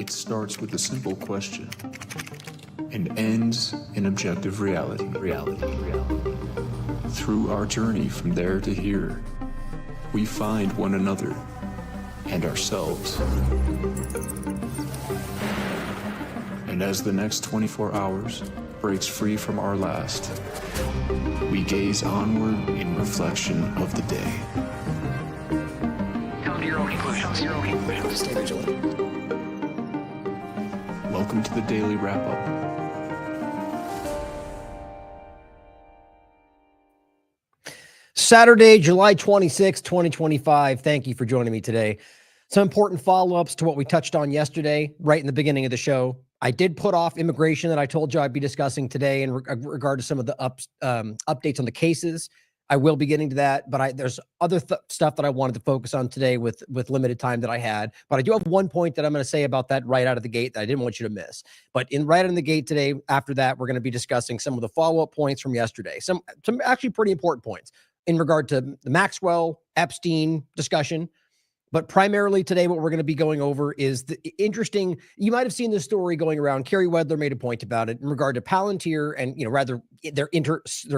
It starts with a simple question and ends in objective reality. Through our journey from there to here, we find one another and ourselves. And as the next 24 hours breaks free from our last, we gaze onward in reflection of the day. Come to your own conclusions. Stay vigilant. Welcome to the Daily Wrap-Up. Saturday, July 26, 2025. Thank you for joining me today. Some important follow-ups to what we touched on yesterday, right in the beginning of the show. I did put off immigration that I told you I'd be discussing today in regard to some of the updates on the cases. I will be getting to that, but there's other stuff that I wanted to focus on today with limited time that I had. But I do have one point that I'm going to say about that right out of the gate that I didn't want you to miss. But right in the gate today, after that, we're going to be discussing some of the follow-up points from yesterday. Some actually pretty important points in regard to the Maxwell, Epstein discussion. But primarily today, what we're going to be going over is the interesting, you might have seen this story going around. Carrie Wedler made a point about it in regard to Palantir and, rather their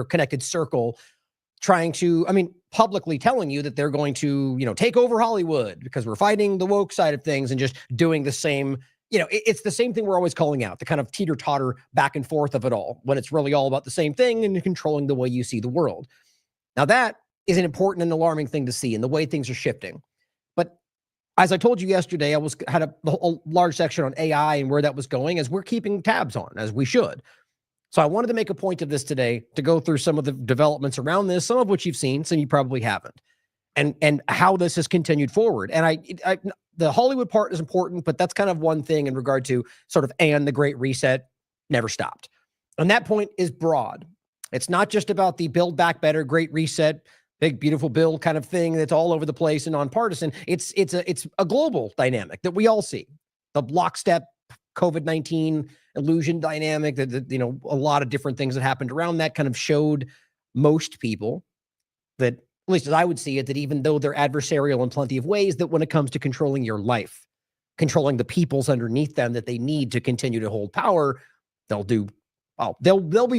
connected circle trying to, publicly telling you that they're going to, take over Hollywood because we're fighting the woke side of things and just doing the same, it's the same thing we're always calling out, the kind of teeter-totter back and forth of it all, when it's really all about the same thing and controlling the way you see the world. Now that is an important and alarming thing to see in the way things are shifting. But as I told you yesterday, I had a large section on AI and where that was going, as we're keeping tabs on, as we should. So I wanted to make a point of this today to go through some of the developments around this, some of which you've seen, some you probably haven't, and how this has continued forward. And the Hollywood part is important, but that's kind of one thing in regard to sort of, and the Great Reset never stopped. And that point is broad. It's not just about the Build Back Better, Great Reset, big, beautiful bill kind of thing that's all over the place and nonpartisan. It's a global dynamic that we all see. The lockstep COVID-19 illusion dynamic, that a lot of different things that happened around that kind of showed most people that, at least as I would see it, that even though they're adversarial in plenty of ways, that when it comes to controlling your life, controlling the peoples underneath them that they need to continue to hold power, they'll be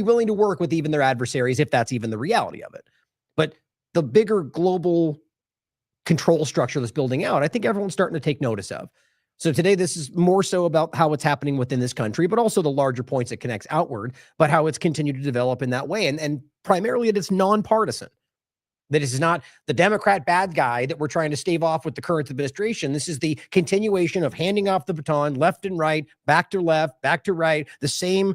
willing to work with even their adversaries if that's even the reality of it. But the bigger global control structure that's building out, I think everyone's starting to take notice of. So today, this is more so about how it's happening within this country, but also the larger points it connects outward, but how it's continued to develop in that way. And primarily it is nonpartisan. That is not the Democrat bad guy that we're trying to stave off with the current administration. This is the continuation of handing off the baton left and right, back to left, back to right, the same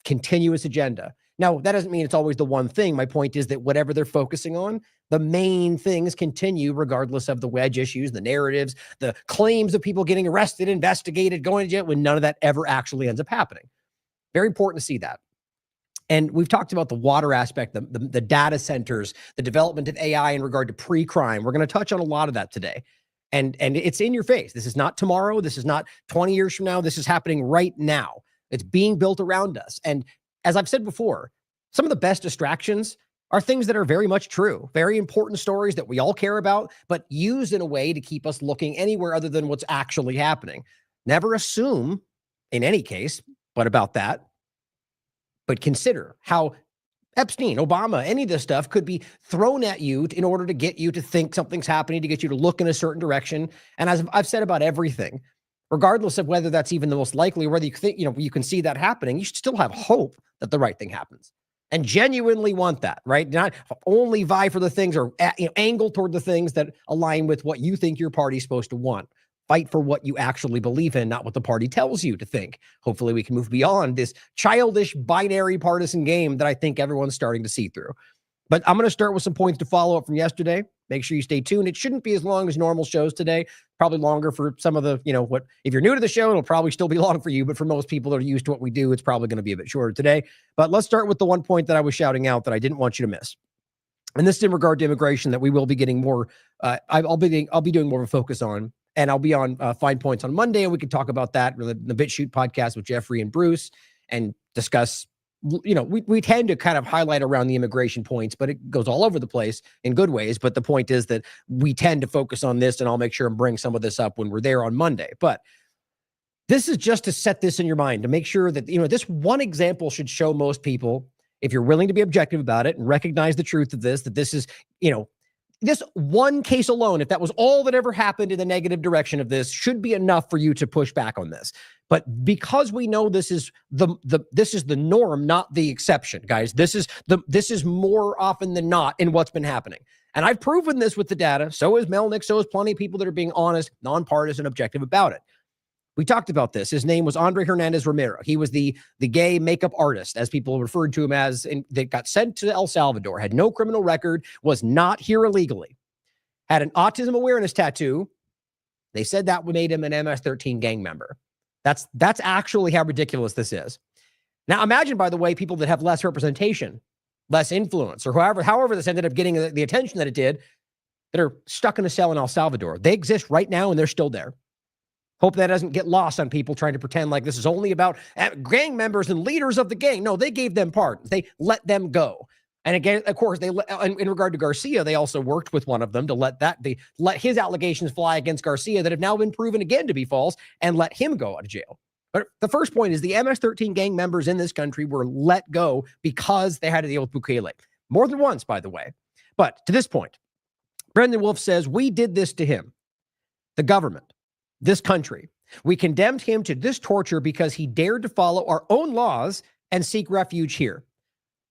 continuous agenda. Now, that doesn't mean it's always the one thing. My point is that whatever they're focusing on, the main things continue regardless of the wedge issues, the narratives, the claims of people getting arrested, investigated, going to jail, when none of that ever actually ends up happening. Very important to see that. And we've talked about the water aspect, the data centers, the development of AI in regard to pre-crime. We're going to touch on a lot of that today. And it's in your face. This is not tomorrow. This is not 20 years from now. This is happening right now. It's being built around us. And as I've said before, some of the best distractions are things that are very much true, very important stories that we all care about, but used in a way to keep us looking anywhere other than what's actually happening. Never assume, in any case, but about that. But consider how Epstein, Obama, any of this stuff could be thrown at you in order to get you to think something's happening, to get you to look in a certain direction. And as I've said about everything, regardless of whether that's even the most likely, or whether you think, you can see that happening, you should still have hope that the right thing happens and genuinely want that, right? Not only vie for the things or angle toward the things that align with what you think your party's supposed to want. Fight for what you actually believe in, not what the party tells you to think. Hopefully we can move beyond this childish binary partisan game that I think everyone's starting to see through. But I'm going to start with some points to follow up from yesterday. Make sure you stay tuned. It shouldn't be as long as normal shows today. Probably longer for some of the, if you're new to the show, it'll probably still be long for you. But for most people that are used to what we do, it's probably going to be a bit shorter today. But let's start with the one point that I was shouting out that I didn't want you to miss. And this is in regard to immigration that we will be getting more, I'll be doing more of a focus on. And I'll be on Fine Points on Monday, and we can talk about that in the BitChute podcast with Jeffrey and Bruce and discuss, we tend to kind of highlight around the immigration points, but it goes all over the place in good ways. But the point is that we tend to focus on this, and I'll make sure and bring some of this up when we're there on Monday. But This is just to set this in your mind, to make sure that, this one example should show most people, if you're willing to be objective about it and recognize the truth of this, that this is, this one case alone, if that was all that ever happened in the negative direction of this, should be enough for you to push back on this. But because we know this is the norm, not the exception, guys. This is more often than not in what's been happening. And I've proven this with the data. So is Melnick. So is plenty of people that are being honest, nonpartisan, objective about it. We talked about this. His name was Andre Hernandez Romero. He was the gay makeup artist, as people referred to him as, that got sent to El Salvador, had no criminal record, was not here illegally, had an autism awareness tattoo. They said that made him an MS-13 gang member. That's actually how ridiculous this is. Now, imagine, by the way, people that have less representation, less influence, or however this ended up getting the attention that it did, that are stuck in a cell in El Salvador. They exist right now, and they're still there. Hope that doesn't get lost on people trying to pretend like this is only about gang members and leaders of the gang. No, they gave them pardons. They let them go. And again, of course, in regard to Garcia, they also worked with one of them to let his allegations fly against Garcia that have now been proven again to be false, and let him go out of jail. But the first point is the MS-13 gang members in this country were let go because they had to deal with Bukele. More than once, by the way. But to this point, Brendan Wolf says, we did this to him, the government, this country. We condemned him to this torture because he dared to follow our own laws and seek refuge here.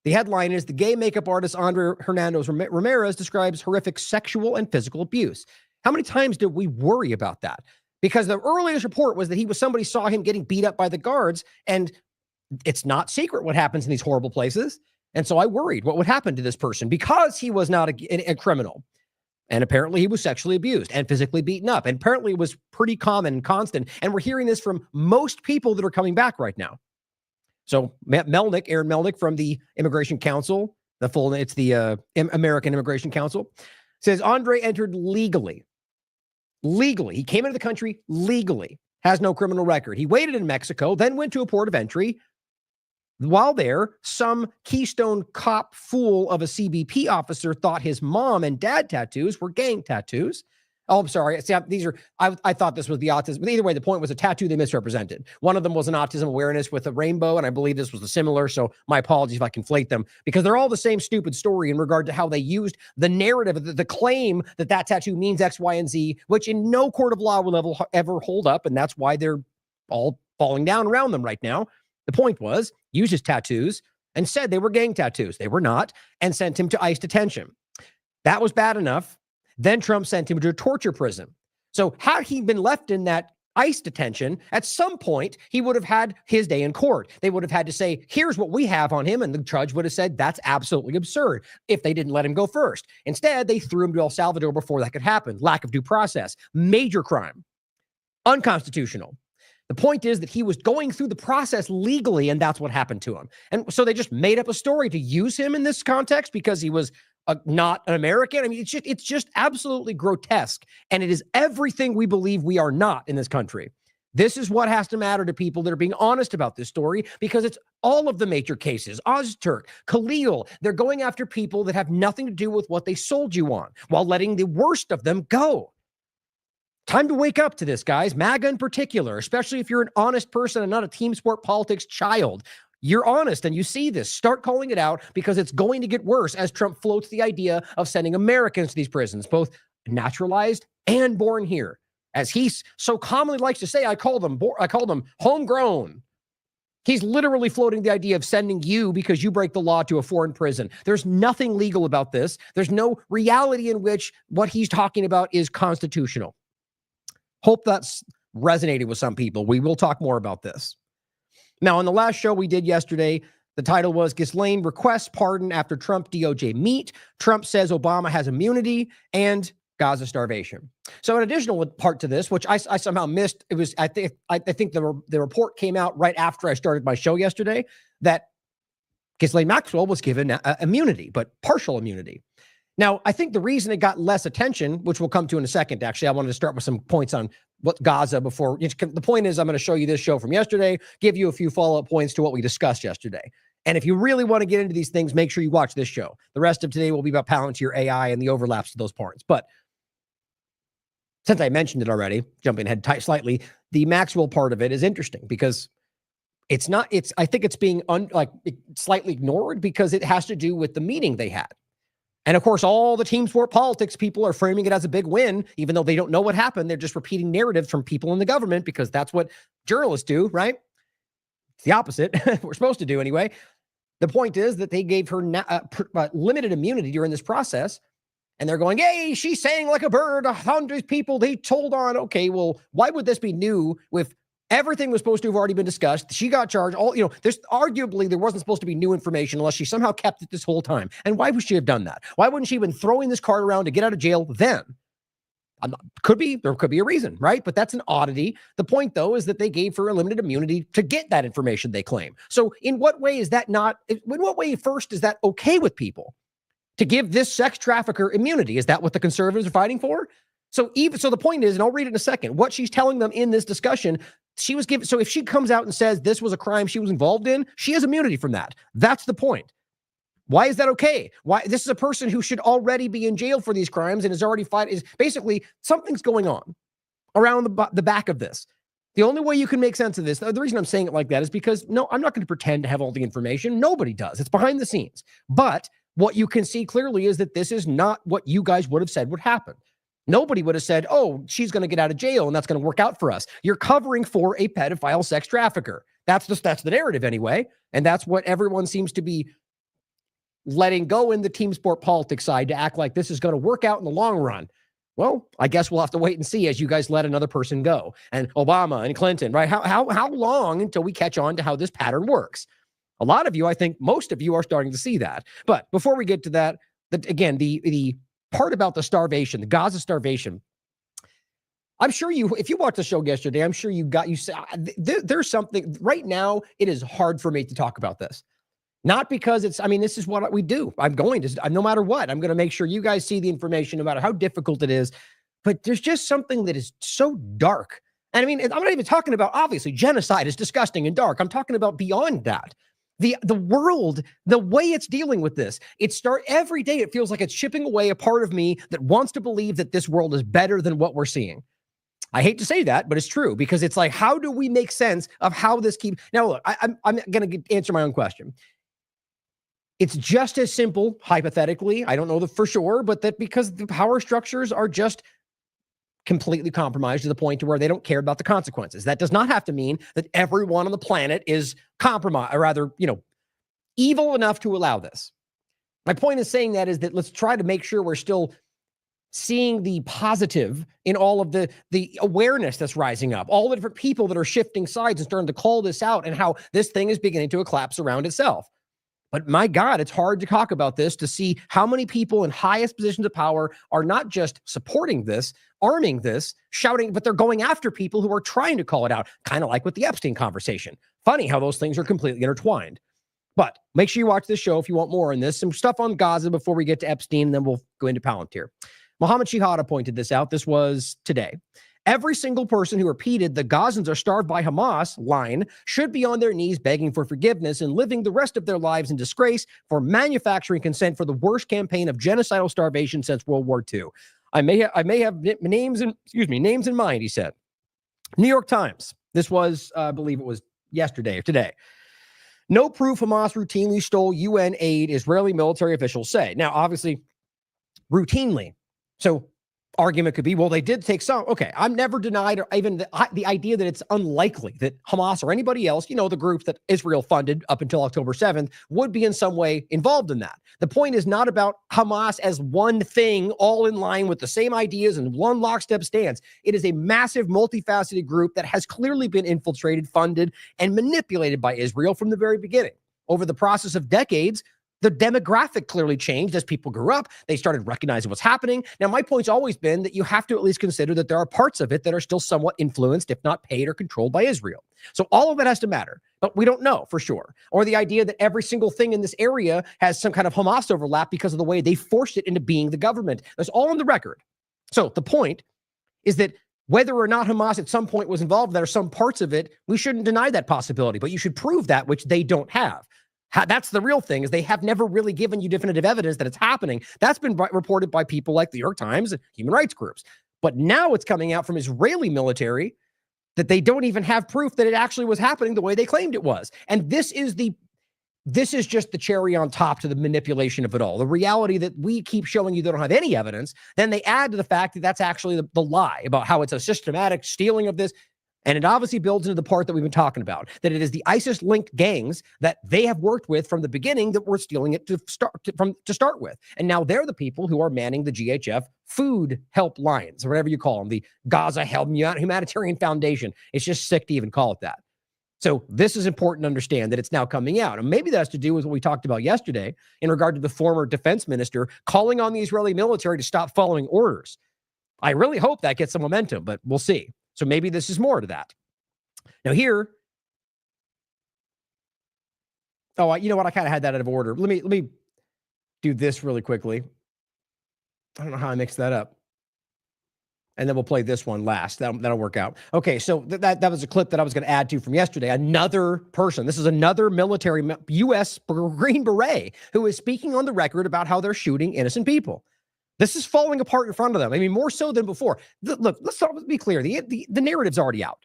The headline is, the gay makeup artist Andre Hernandez Ramirez describes horrific sexual and physical abuse. How many times did we worry about that? Because the earliest report was that somebody saw him getting beat up by the guards, and it's not secret what happens in these horrible places. And so I worried what would happen to this person because he was not a criminal. And apparently he was sexually abused and physically beaten up. And apparently it was pretty common and constant. And we're hearing this from most people that are coming back right now. So Aaron Melnick from the Immigration Council, it's the American Immigration Council, says Andre entered legally. Legally. He came into the country legally, has no criminal record. He waited in Mexico, then went to a port of entry. While there, some Keystone cop fool of a CBP officer thought his mom and dad tattoos were gang tattoos. Oh, I'm sorry. See, I thought this was the autism. But either way, the point was a tattoo they misrepresented. One of them was an autism awareness with a rainbow, and I believe this was the similar. So my apologies if I conflate them, because they're all the same stupid story in regard to how they used the narrative, the claim that tattoo means X, Y, and Z, which in no court of law will ever hold up. And that's why they're all falling down around them right now. The point was, used his tattoos and said they were gang tattoos. They were not, and sent him to ICE detention. That was bad enough. Then Trump sent him to a torture prison. So had he been left in that ICE detention, at some point, he would have had his day in court. They would have had to say, here's what we have on him. And the judge would have said, that's absolutely absurd, if they didn't let him go first. Instead, they threw him to El Salvador before that could happen. Lack of due process. Major crime. Unconstitutional. The point is that he was going through the process legally, and that's what happened to him. And so they just made up a story to use him in this context because he was not an American. I mean, it's just absolutely grotesque. And it is everything we believe we are not in this country. This is what has to matter to people that are being honest about this story, because it's all of the major cases. Ozturk, Khalil, they're going after people that have nothing to do with what they sold you on, while letting the worst of them go. Time to wake up to this, guys. MAGA in particular, especially if you're an honest person and not a team sport politics child. You're honest and you see this. Start calling it out, because it's going to get worse as Trump floats the idea of sending Americans to these prisons, both naturalized and born here. As he so commonly likes to say, I call them homegrown. He's literally floating the idea of sending you, because you break the law, to a foreign prison. There's nothing legal about this. There's no reality in which what he's talking about is constitutional. Hope that's resonated with some people. We will talk more about this. Now, on the last show we did yesterday, the title was Ghislaine requests pardon after Trump DOJ meet. Trump says Obama has immunity, and Gaza starvation. So an additional part to this, which I somehow missed, it was I think the report came out right after I started my show yesterday, that Ghislaine Maxwell was given immunity, but partial immunity. Now, I think the reason it got less attention, which we'll come to in a second, actually, I wanted to start with some points on what Gaza before. The point is, I'm going to show you this show from yesterday, give you a few follow-up points to what we discussed yesterday. And if you really want to get into these things, make sure you watch this show. The rest of today will be about Palantir AI and the overlaps to those parts. But since I mentioned it already, jumping ahead slightly, the Maxwell part of it is interesting because I think it's being slightly ignored because it has to do with the meeting they had. And of course, all the team sport politics people are framing it as a big win, even though they don't know what happened. They're just repeating narratives from people in the government because that's what journalists do, right? It's the opposite. We're supposed to do anyway. The point is that they gave her limited immunity during this process. And they're going, hey, she sang like a bird. 100 people, they told on. Okay, well, why would this be new with everything was supposed to have already been discussed? She got charged. There's arguably there wasn't supposed to be new information unless she somehow kept it this whole time. And why would she have done that? Why wouldn't she have been throwing this card around to get out of jail then? There could be a reason, right? But that's an oddity. The point, though, is that they gave her a limited immunity to get that information they claim. So in what way is that not, in what way first is that okay with people? To give this sex trafficker immunity? Is that what the conservatives are fighting for? So the point is, and I'll read it in a second, what she's telling them in this discussion, she was given. So if she comes out and says this was a crime she was involved in, she has immunity from that. That's the point. Why is that okay? Why? This is a person who should already be in jail for these crimes and is already fighting. Is basically something's going on around the back of this. The only way you can make sense of this, the reason I'm saying it like that is because, no, I'm not going to pretend to have all the information. Nobody does. It's behind the scenes. But what you can see clearly is that this is not what you guys would have said would happen. Nobody would have said, oh, she's going to get out of jail and that's going to work out for us. You're covering for a pedophile sex trafficker. That's the narrative anyway. And that's what everyone seems to be letting go in the team sport politics side to act like this is going to work out in the long run. Well, I guess we'll have to wait and see as you guys let another person go. And Obama and Clinton, right? How long until we catch on to how this pattern works? A lot of you, I think most of you are starting to see that. But before we get to that, again, the part about the starvation, the Gaza starvation, I'm sure if you watched the show yesterday, I'm sure there's something right now. It is hard for me to talk about this. Not because this is what we do. No matter what, I'm going to make sure you guys see the information, no matter how difficult it is. But there's just something that is so dark. And I'm not even talking about, obviously, genocide is disgusting and dark. I'm talking about beyond that. The world, the way it's dealing with this, every day it feels like it's chipping away a part of me that wants to believe that this world is better than what we're seeing. I hate to say that, but it's true because it's like, how do we make sense of how this keeps... Now, look, I'm going to answer my own question. It's just as simple, hypothetically, I don't know for sure, but that because the power structures are just completely compromised to the point to where they don't care about the consequences. That does not have to mean that everyone on the planet is compromised, or rather, evil enough to allow this. My point in saying that is that let's try to make sure we're still seeing the positive in all of the awareness that's rising up, all the different people that are shifting sides and starting to call this out and how this thing is beginning to collapse around itself. But my God, it's hard to talk about this to see how many people in highest positions of power are not just supporting this, arming this, shouting, but they're going after people who are trying to call it out, kind of like with the Epstein conversation. Funny how those things are completely intertwined. But make sure you watch this show if you want more on this. Some stuff on Gaza before we get to Epstein, and then we'll go into Palantir. Mohammed Shihada pointed this out. This was today. Every single person who repeated the Gazans are starved by Hamas line should be on their knees begging for forgiveness and living the rest of their lives in disgrace for manufacturing consent for the worst campaign of genocidal starvation since World War II. I may have names in mind, he said. New York Times. This was, I believe it was yesterday or today. No proof Hamas routinely stole UN aid, Israeli military officials say. Now, obviously, routinely. So argument could be, well, they did take some. Okay, I'm never denied or even the idea that it's unlikely that Hamas or anybody else, the group that Israel funded up until October 7th, would be in some way involved in that. The point is not about Hamas as one thing, all in line with the same ideas and one lockstep stance. It is a massive, multifaceted group that has clearly been infiltrated, funded, and manipulated by Israel from the very beginning. Over the process of decades, the demographic clearly changed as people grew up. They started recognizing what's happening. Now, my point's always been that you have to at least consider that there are parts of it that are still somewhat influenced, if not paid or controlled by Israel. So all of that has to matter, but we don't know for sure. Or the idea that every single thing in this area has some kind of Hamas overlap because of the way they forced it into being the government. That's all on the record. So the point is that whether or not Hamas at some point was involved, there are some parts of it, we shouldn't deny that possibility, but you should prove that, which they don't have. That's the real thing, is they have never really given you definitive evidence that it's happening. That's been reported by people like the New York Times and human rights groups. But now it's coming out from Israeli military that they don't even have proof that it actually was happening the way they claimed it was. And this is just the cherry on top to the manipulation of it all. The reality that we keep showing you they don't have any evidence, then they add to the fact that that's actually the lie about how it's a systematic stealing of this. And it obviously builds into the part that we've been talking about, that it is the ISIS-linked gangs that they have worked with from the beginning that were stealing it to start with. And now they're the people who are manning the GHF food help lines, or whatever you call them, the Gaza Humanitarian Foundation. It's just sick to even call it that. So this is important to understand that it's now coming out. And maybe that has to do with what we talked about yesterday in regard to the former defense minister calling on the Israeli military to stop following orders. I really hope that gets some momentum, but we'll see. So maybe this is more to that. Now here, you know what? I kind of had that out of order. Let me do this really quickly. I don't know how I mixed that up. And then we'll play this one last. That'll work out. Okay, so that was a clip that I was going to add to from yesterday. Another person. This is another military U.S. Green Beret who is speaking on the record about how they're shooting innocent people. This is falling apart in front of them. I mean, more so than before. Look, let's be clear. The narrative's already out.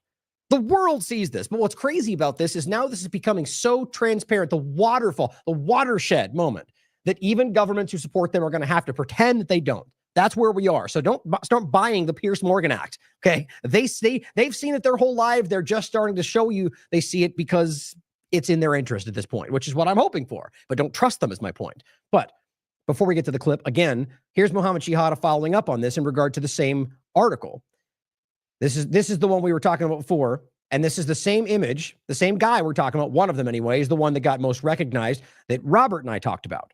The world sees this. But what's crazy about this is now this is becoming so transparent, the waterfall, the watershed moment, that even governments who support them are going to have to pretend that they don't. That's where we are. So don't start buying the Pierce Morgan Act. Okay. They've seen it their whole life. They're just starting to show you they see it because it's in their interest at this point, which is what I'm hoping for. But don't trust them is my point. But before we get to the clip, again, here's Mohammed Shihada following up on this in regard to the same article. This is the one we were talking about before, and this is the same image, the same guy we're talking about, one of them anyway, is the one that got most recognized that Robert and I talked about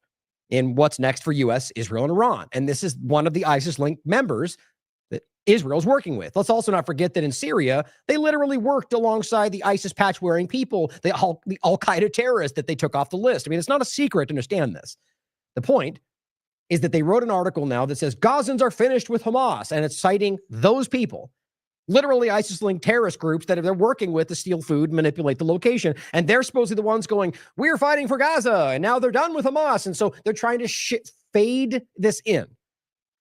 in what's next for U.S., Israel, and Iran. And this is one of the ISIS-linked members that Israel's working with. Let's also not forget that in Syria, they literally worked alongside the ISIS patch-wearing people, the Al-Qaeda terrorists that they took off the list. I mean, it's not a secret to understand this. The point is that they wrote an article now that says Gazans are finished with Hamas, and it's citing those people, literally ISIS-linked terrorist groups that they're working with to steal food, manipulate the location, and they're supposedly the ones going, we're fighting for Gaza, and now they're done with Hamas, and so they're trying to fade this in.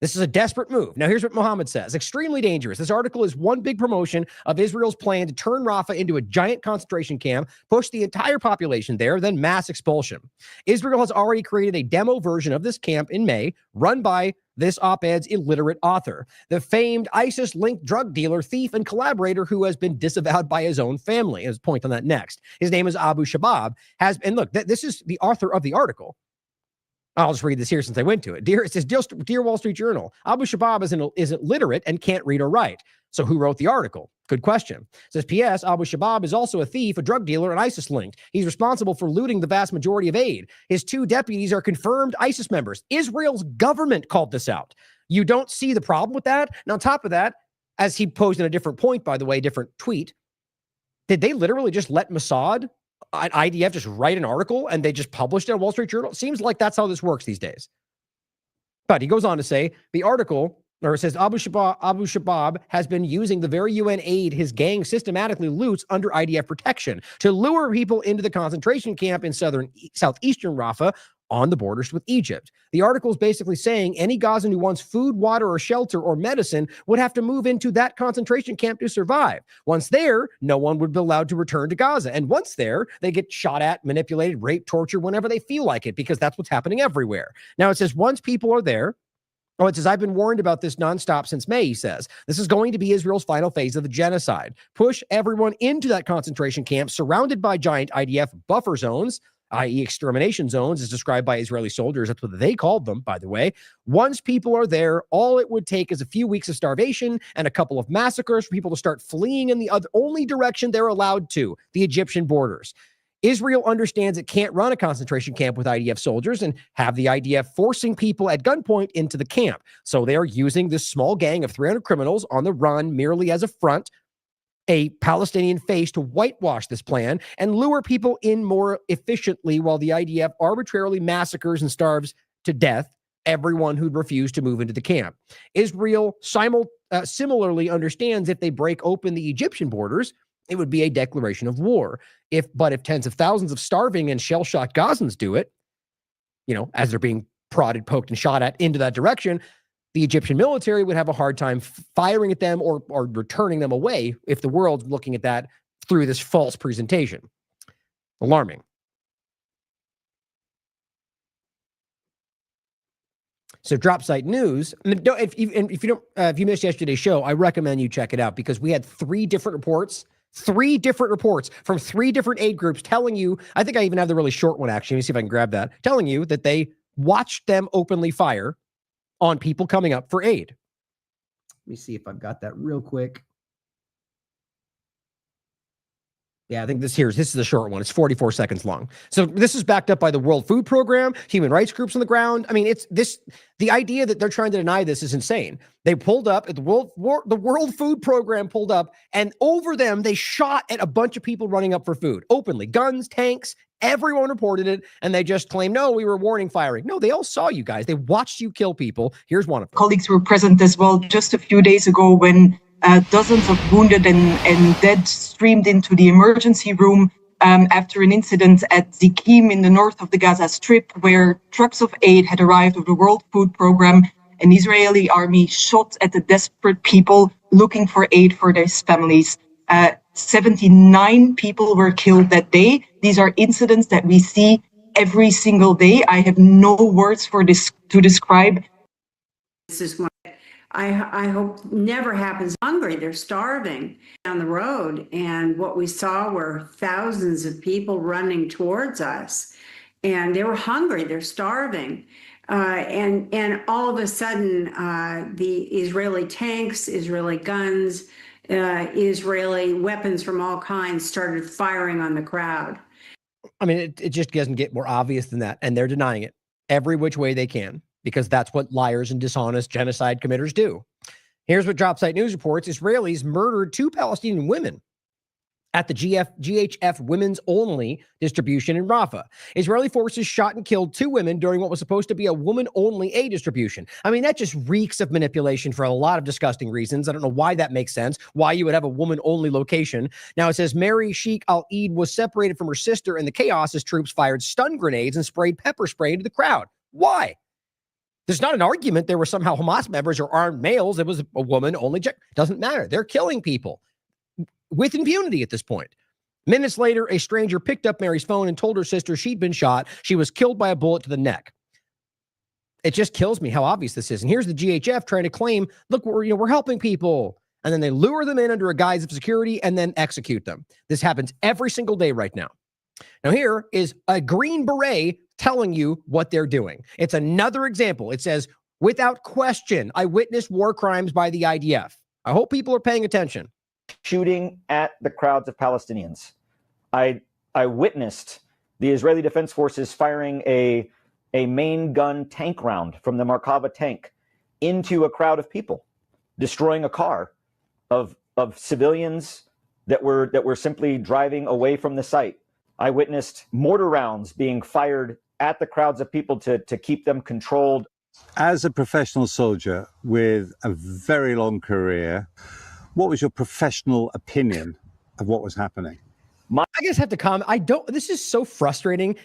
This is a desperate move. Now, here's what Mohammed says. Extremely dangerous. This article is one big promotion of Israel's plan to turn Rafah into a giant concentration camp, push the entire population there, then mass expulsion. Israel has already created a demo version of this camp in May, run by this op-ed's illiterate author, the famed ISIS-linked drug dealer, thief, and collaborator who has been disavowed by his own family. His point on that next. His name is Abu Shabab. And look, this is the author of the article. I'll just read this here since I went to it. It says, Dear Wall Street Journal, Abu Shabab is illiterate and can't read or write. So who wrote the article? Good question. It says, P.S. Abu Shabab is also a thief, a drug dealer, and ISIS-linked. He's responsible for looting the vast majority of aid. His 2 deputies are confirmed ISIS members. Israel's government called this out. You don't see the problem with that? And on top of that, as he posed in a different point, by the way, different tweet, did they literally just let Mossad at IDF just write an article and they just published it on Wall Street Journal? It seems like that's how this works these days. But he goes on to say the article, or it says Abu Shabab has been using the very UN aid his gang systematically loots under IDF protection to lure people into the concentration camp in southeastern Rafah on the borders with Egypt. The article is basically saying any Gazan who wants food, water, or shelter or medicine would have to move into that concentration camp to survive. Once there, no one would be allowed to return to Gaza. And once there, they get shot at, manipulated, raped, tortured whenever they feel like it, because that's what's happening everywhere. Now it says once people are there, it says, I've been warned about this nonstop since May, he says. This is going to be Israel's final phase of the genocide. Push everyone into that concentration camp surrounded by giant IDF buffer zones, i.e. extermination zones, as described by Israeli soldiers. That's what they called them, by the way. Once people are there, all it would take is a few weeks of starvation and a couple of massacres for people to start fleeing in the only direction they're allowed to, the Egyptian borders. Israel understands it can't run a concentration camp with IDF soldiers and have the IDF forcing people at gunpoint into the camp. So they are using this small gang of 300 criminals on the run merely as a front, a Palestinian face to whitewash this plan and lure people in more efficiently while the IDF arbitrarily massacres and starves to death everyone who'd refuse to move into the camp. Israel similarly understands if they break open the Egyptian borders, it would be a declaration of war. But if tens of thousands of starving and shell-shocked Gazans do it, as they're being prodded, poked, and shot at into that direction, the Egyptian military would have a hard time firing at them or returning them away if the world's looking at that through this false presentation. Alarming. So Drop Site News, if you missed yesterday's show, I recommend you check it out because we had three different reports from three different aid groups telling you, I think I even have the really short one actually, let me see if I can grab that, telling you that they watched them openly fire on people coming up for aid. Let me see if I've got that real quick. Yeah, I think this is the short one. It's 44 seconds long. So this is backed up by the World Food Program, human rights groups on the ground. I mean, the idea that they're trying to deny this is insane. They pulled up at the World Food Program pulled up, and over them, they shot at a bunch of people running up for food openly, guns, tanks, everyone reported it. And they just claimed, no, we were warning firing. No, they all saw you guys. They watched you kill people. Here's one of them. Colleagues were present as well just a few days ago when dozens of wounded and dead streamed into the emergency room after an incident at Zikim in the north of the Gaza Strip, where trucks of aid had arrived of the World Food Program. An Israeli army shot at the desperate people looking for aid for their families. 79 people were killed that day. These are incidents that we see every single day. I have no words for this to describe. This is one I hope never happens. Hungry, they're starving down the road. And what we saw were thousands of people running towards us. And they were hungry, they're starving. And all of a sudden, the Israeli tanks, Israeli guns, Israeli weapons from all kinds started firing on the crowd. I mean, it just doesn't get more obvious than that. And they're denying it every which way they can, because that's what liars and dishonest genocide committers do. Here's what Drop Site News reports. Israelis murdered 2 Palestinian women at the GHF Women's Only distribution in Rafah. Israeli forces shot and killed 2 women during what was supposed to be a woman-only aid distribution. I mean, that just reeks of manipulation for a lot of disgusting reasons. I don't know why that makes sense, why you would have a woman-only location. Now, it says Mary Sheikh Al-Eid was separated from her sister in the chaos as troops fired stun grenades and sprayed pepper spray into the crowd. Why? There's not an argument there were somehow Hamas members or armed males. It was a woman only. Doesn't matter. They're killing people with impunity at this point. Minutes later, a stranger picked up Mary's phone and told her sister she'd been shot. She was killed by a bullet to the neck. It just kills me how obvious this is. And here's the GHF trying to claim, look, we're helping people. And then they lure them in under a guise of security and then execute them. This happens every single day right now. Now, here is a Green Beret telling you what they're doing. It's another example. It says, without question, I witnessed war crimes by the IDF. I hope people are paying attention. Shooting at the crowds of Palestinians. I witnessed the Israeli Defense Forces firing a main gun tank round from the Markava tank into a crowd of people, destroying a car of civilians that were simply driving away from the site. I witnessed mortar rounds being fired at the crowds of people to keep them controlled. As a professional soldier with a very long career, what was your professional opinion of what was happening? I guess I have to comment. This is so frustrating.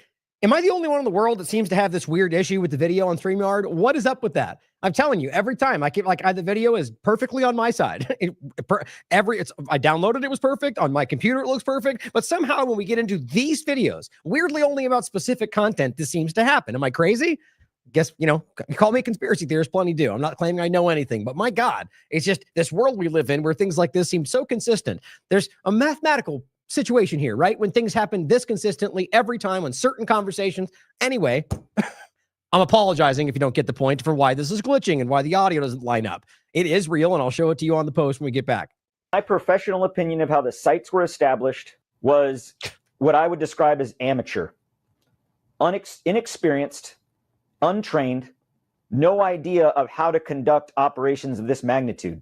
Am I the only one in the world that seems to have this weird issue with the video on StreamYard? What is up with that? I'm telling you, every time the video is perfectly on my side. I downloaded it was perfect. On my computer, it looks perfect. But somehow when we get into these videos, weirdly only about specific content, this seems to happen. Am I crazy? Guess, call me a conspiracy theorist, plenty do. I'm not claiming I know anything, but my God, it's just this world we live in where things like this seem so consistent. There's a mathematical situation here, right? When things happen this consistently every time on certain conversations. Anyway, I'm apologizing if you don't get the point for why this is glitching and why the audio doesn't line up. It is real, and I'll show it to you on the post when we get back. My professional opinion of how the sites were established was what I would describe as amateur, inexperienced, untrained, no idea of how to conduct operations of this magnitude.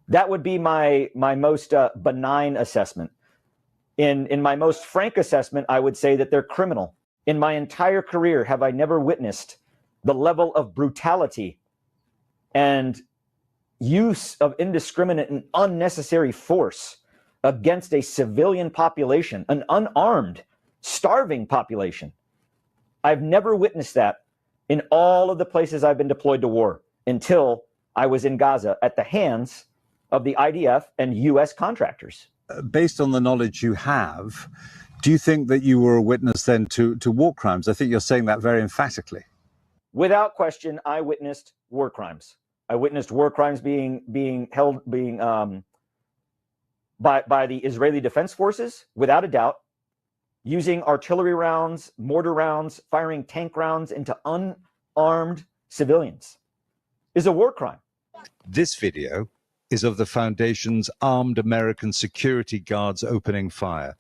That would be my most benign assessment. In my most frank assessment, I would say that they're criminal. In my entire career, have I never witnessed the level of brutality and use of indiscriminate and unnecessary force against a civilian population, an unarmed, starving population. I've never witnessed that in all of the places I've been deployed to war. until I was in Gaza at the hands of the IDF and US contractors. Based on the knowledge you have, do you think that you were a witness then to war crimes? I think you're saying that very emphatically. Without question, I witnessed war crimes. I witnessed war crimes being by the Israeli Defense Forces, without a doubt, using artillery rounds, mortar rounds, firing tank rounds into unarmed civilians is a war crime. This video is of the Foundation's armed American security guards opening fire.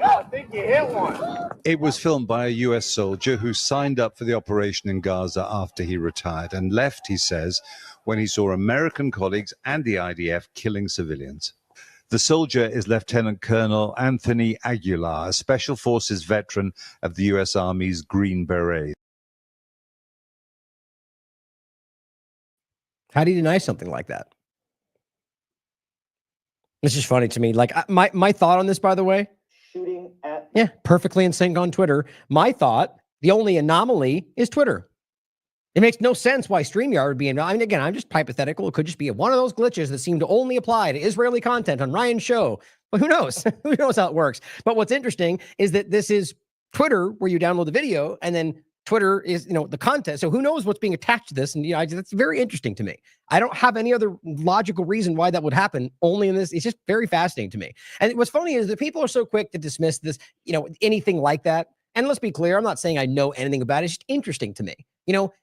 I think you hit one. It was filmed by a US soldier who signed up for the operation in Gaza after he retired and left, he says, when he saw American colleagues and the IDF killing civilians. The soldier is Lieutenant Colonel Anthony Aguilar, a Special Forces veteran of the US Army's Green Berets. How do you deny something like that? It's just funny to me. Like my thought on this, by the way, Shooting at yeah, perfectly in sync on Twitter. My thought, the only anomaly is Twitter. It makes no sense why StreamYard would be in. I mean, again, I'm just hypothetical. It could just be one of those glitches that seem to only apply to Israeli content on Ryan's show. But who knows? Who knows how it works? But what's interesting is that this is Twitter where you download the video and then Twitter is, the content. So who knows what's being attached to this? And that's very interesting to me. I don't have any other logical reason why that would happen. Only in this, it's just very fascinating to me. And what's funny is that people are so quick to dismiss this, anything like that. And let's be clear, I'm not saying I know anything about it. It's just interesting to me,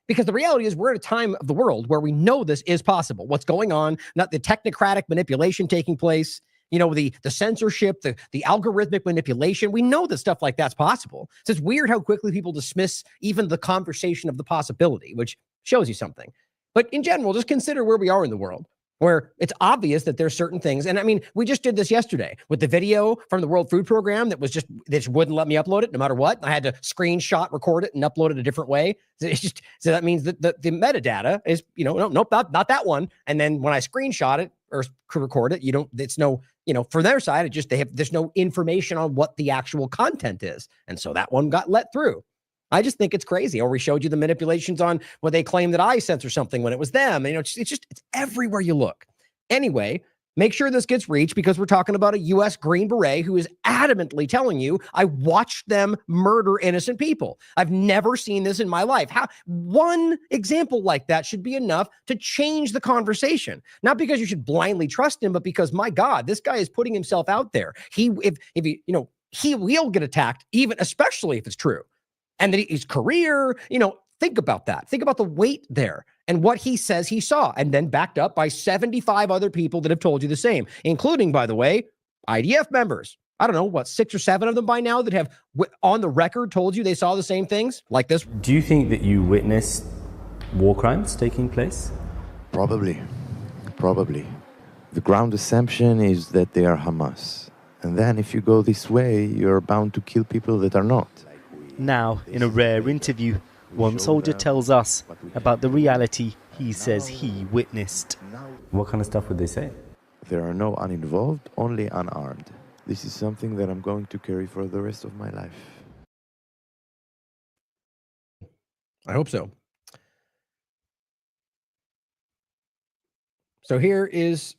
because the reality is we're at a time of the world where we know this is possible. What's going on, not the technocratic manipulation taking place, the censorship, the algorithmic manipulation. We know that stuff like that's possible. So it's weird how quickly people dismiss even the conversation of the possibility, which shows you something. But in general, just consider where we are in the world, where it's obvious that there's certain things. And I mean, we just did this yesterday with the video from the World Food Program that just wouldn't let me upload it no matter what. I had to screenshot, record it, and upload it a different way. So that means that the metadata is, nope, not that one. And then when I screenshot it or record it, for their side, there's no information on what the actual content is. And so that one got let through. I just think it's crazy. Or we showed you the manipulations on when they claim that I censor something when it was them. And, it's everywhere you look. Anyway, make sure this gets reached because we're talking about a U.S. Green Beret who is adamantly telling you, I watched them murder innocent people. I've never seen this in my life. How one example like that should be enough to change the conversation. Not because you should blindly trust him, but because, my God, this guy is putting himself out there. He will get attacked, especially if it's true. And that his career, think about that. Think about the weight there and what he says he saw, and then backed up by 75 other people that have told you the same, including, by the way, IDF members. I don't know, 6 or 7 of them by now that have on the record told you they saw the same things like this. Do you think that you witnessed war crimes taking place? Probably. The ground assumption is that they are Hamas. And then if you go this way, you're bound to kill people that are not. Now, in a rare interview, one soldier tells us about the reality he says he witnessed. What kind of stuff would they say? There are no uninvolved, only unarmed. This is something that I'm going to carry for the rest of my life. I hope so. So here is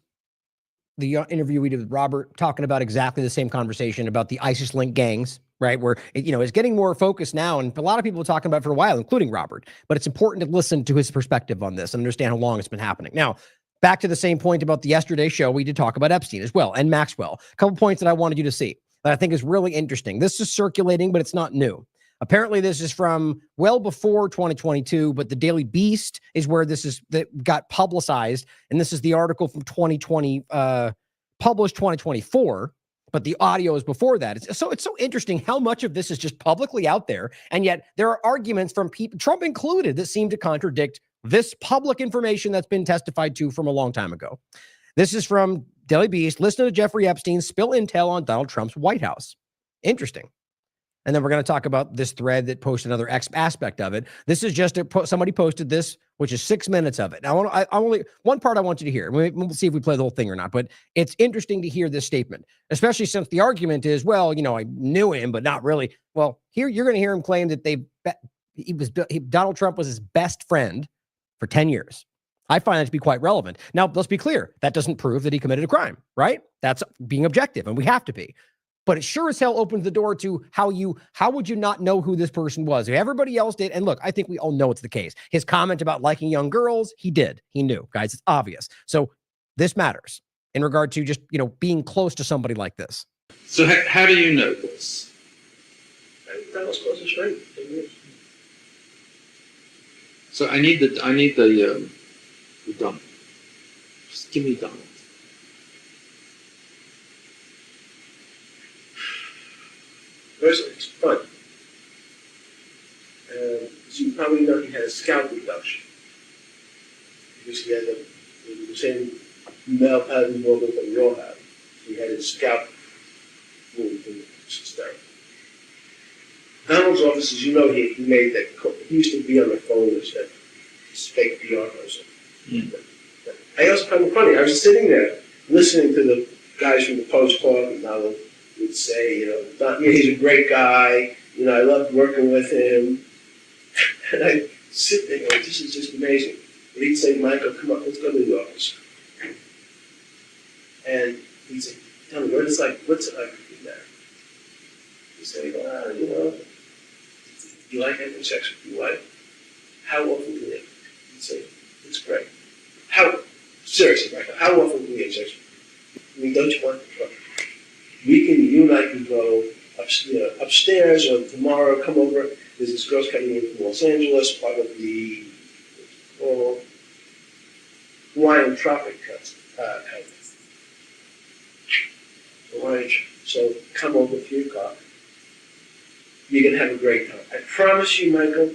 the interview we did with Robert talking about exactly the same conversation about the ISIS-linked gangs, right? Where, it's getting more focused now. And a lot of people are talking about it for a while, including Robert. But it's important to listen to his perspective on this and understand how long it's been happening. Now, back to the same point about the yesterday show, we did talk about Epstein as well and Maxwell. A couple points that I wanted you to see that I think is really interesting. This is circulating, but it's not new. Apparently, this is from well before 2022, but the Daily Beast is where that got publicized. And this is the article from 2020, published 2024, but the audio is before that. It's so interesting how much of this is just publicly out there. And yet there are arguments from people, Trump included, that seem to contradict this public information that's been testified to from a long time ago. This is from Daily Beast. Listen to Jeffrey Epstein spill intel on Donald Trump's White House. Interesting. And then we're going to talk about this thread that posted another aspect of it. This is just somebody posted this, which is 6 minutes of it. Now, I only one part I want you to hear. We'll see if we play the whole thing or not. But it's interesting to hear this statement, especially since the argument is, well, I knew him, but not really. Well, here you're going to hear him claim that Donald Trump was his best friend for 10 years. I find that to be quite relevant. Now, let's be clear. That doesn't prove that he committed a crime, right? That's being objective, and we have to be. But it sure as hell opens the door to how would you not know who this person was? If everybody else did, and look, I think we all know it's the case. His comment about liking young girls, he did. He knew, guys. It's obvious. So this matters in regard to just, being close to somebody like this. So how do you know this? That was close to straight. So I need the dump. Just give me Donald. First, it's fun. As you probably know, he had a scalp reduction. Because he had the same male pattern movement that we all have. He had his scalp moved in hysterical. Donald's office, as you know, he made that call. He used to be on the phone with his fake PR person. I also found it funny. I was sitting there listening to the guys from the Post talk, and Donald would say, he's a great guy. I loved working with him. And I sit there going, this is just amazing. And he'd say, Michael, come on, let's go to the office. And he'd say, tell me, what's it like in there? He'd say, you like having sex with your wife? How often do you? He'd say, it's great. Seriously, Michael, how often do you have sex with you? Don't you want to? You and I can go upstairs, or tomorrow come over. There's this girl's coming in from Los Angeles, part of the Hawaiian Tropic Conference. So come over 3 o'clock. You're going to have a great time. I promise you, Michael,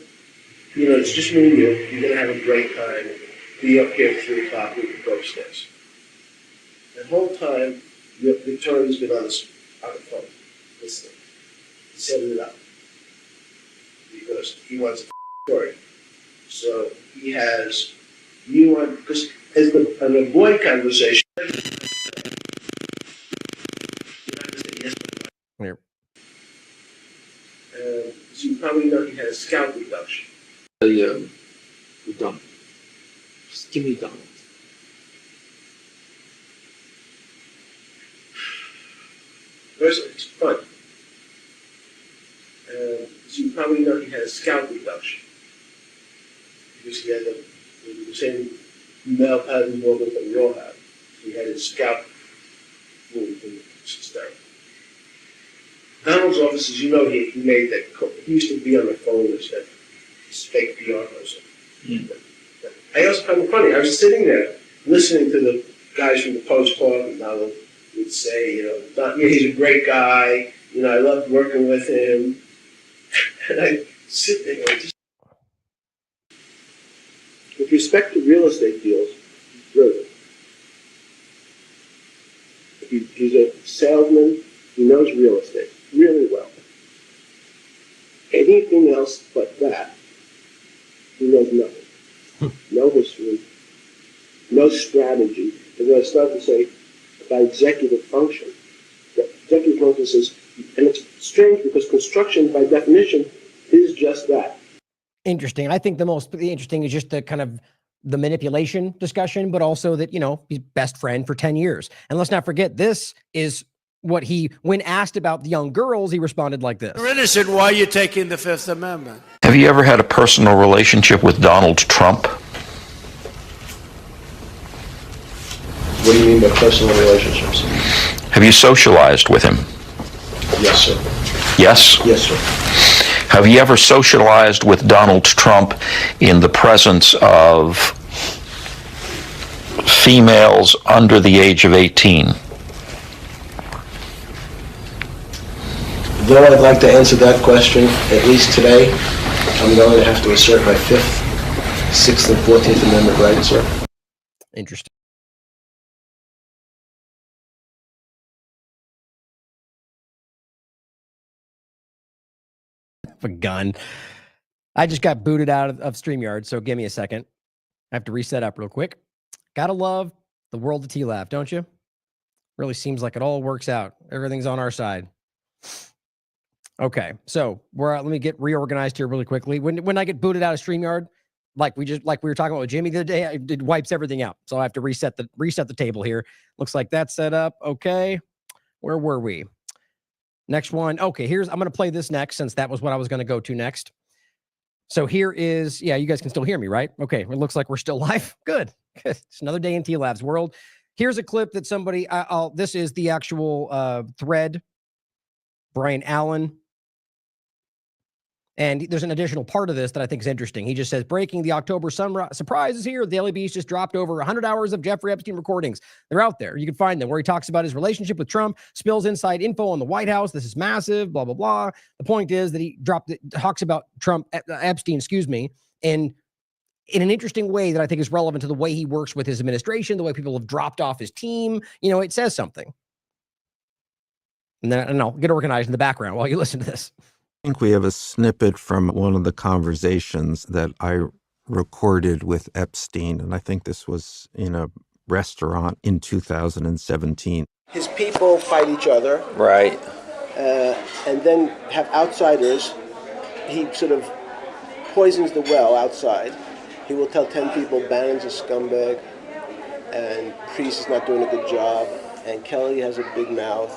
it's just me and you. You're going to have a great time. Be up here at 3 o'clock. We can go upstairs. The whole time, Victoria's been on the phone, listening, setting it up, because he wants a story. So he has you on, because as an avoid conversation. Here. As you probably know, he had a scalp reduction. The dump. Just give me Donald. First, it's fun. As you probably know, he had a scalp reduction. Because he had the same male pattern movement that we all have. He had his scalp moved in hysterical. Donald's office, as you know, he made that call. He used to be on the phone with his fake PR person. I also found it funny. I was sitting there listening to the guys from the Post talk, and Donald would say, he's a great guy. I loved working with him. And I sit there going, with respect to real estate deals, he's brilliant. He's a salesman. He knows real estate really well. Anything else but that, he knows nothing. No history, no strategy. And I start to say about executive function. The executive function says, and it's strange because construction, by definition, is just that. Interesting. I think the interesting is just the kind of the manipulation discussion, but also that, he's best friend for 10 years. And let's not forget, this is what when asked about the young girls, he responded like this. You're innocent. Why are you taking the Fifth Amendment? Have you ever had a personal relationship with Donald Trump? What do you mean by personal relationships? Have you socialized with him? Yes, sir. Yes? Yes, sir. Have you ever socialized with Donald Trump in the presence of females under the age of 18? Though I'd like to answer that question, at least today, I'm going to have to assert my 5th, 6th, and 14th Amendment rights, sir. Interesting. a gun. I just got booted out of StreamYard, so give me a second. I have to reset up real quick. Gotta love the world of TLAV, don't you? Really seems like it all works out. Everything's on our side. Okay, so let me get reorganized here really quickly. When I get booted out of StreamYard, like we were talking about with Jimmy the other day, it wipes everything out. So I have to reset the table here. Looks like that's set up. Okay, where were we? Next one. Okay, I'm going to play this next since that was what I was going to go to next. So here is, yeah, you guys can still hear me, right? Okay, it looks like we're still live. Good. It's another day in TLAV's world. Here's a clip that somebody, this is the actual thread. Brian Allen. And there's an additional part of this that I think is interesting. He just says, breaking, the October surprise is here. The Daily Beast just dropped over 100 hours of Jeffrey Epstein recordings. They're out there. You can find them where he talks about his relationship with Trump, spills inside info on the White House. This is massive, blah, blah, blah. The point is that he talks about Epstein, and in an interesting way that I think is relevant to the way he works with his administration, the way people have dropped off his team. It says something. And then I'll get organized in the background while you listen to this. I think we have a snippet from one of the conversations that I recorded with Epstein, and I think this was in a restaurant in 2017. His people fight each other. Right. And then have outsiders. He sort of poisons the well outside. He will tell 10 people Bannon's a scumbag, and Priest is not doing a good job, and Kelly has a big mouth.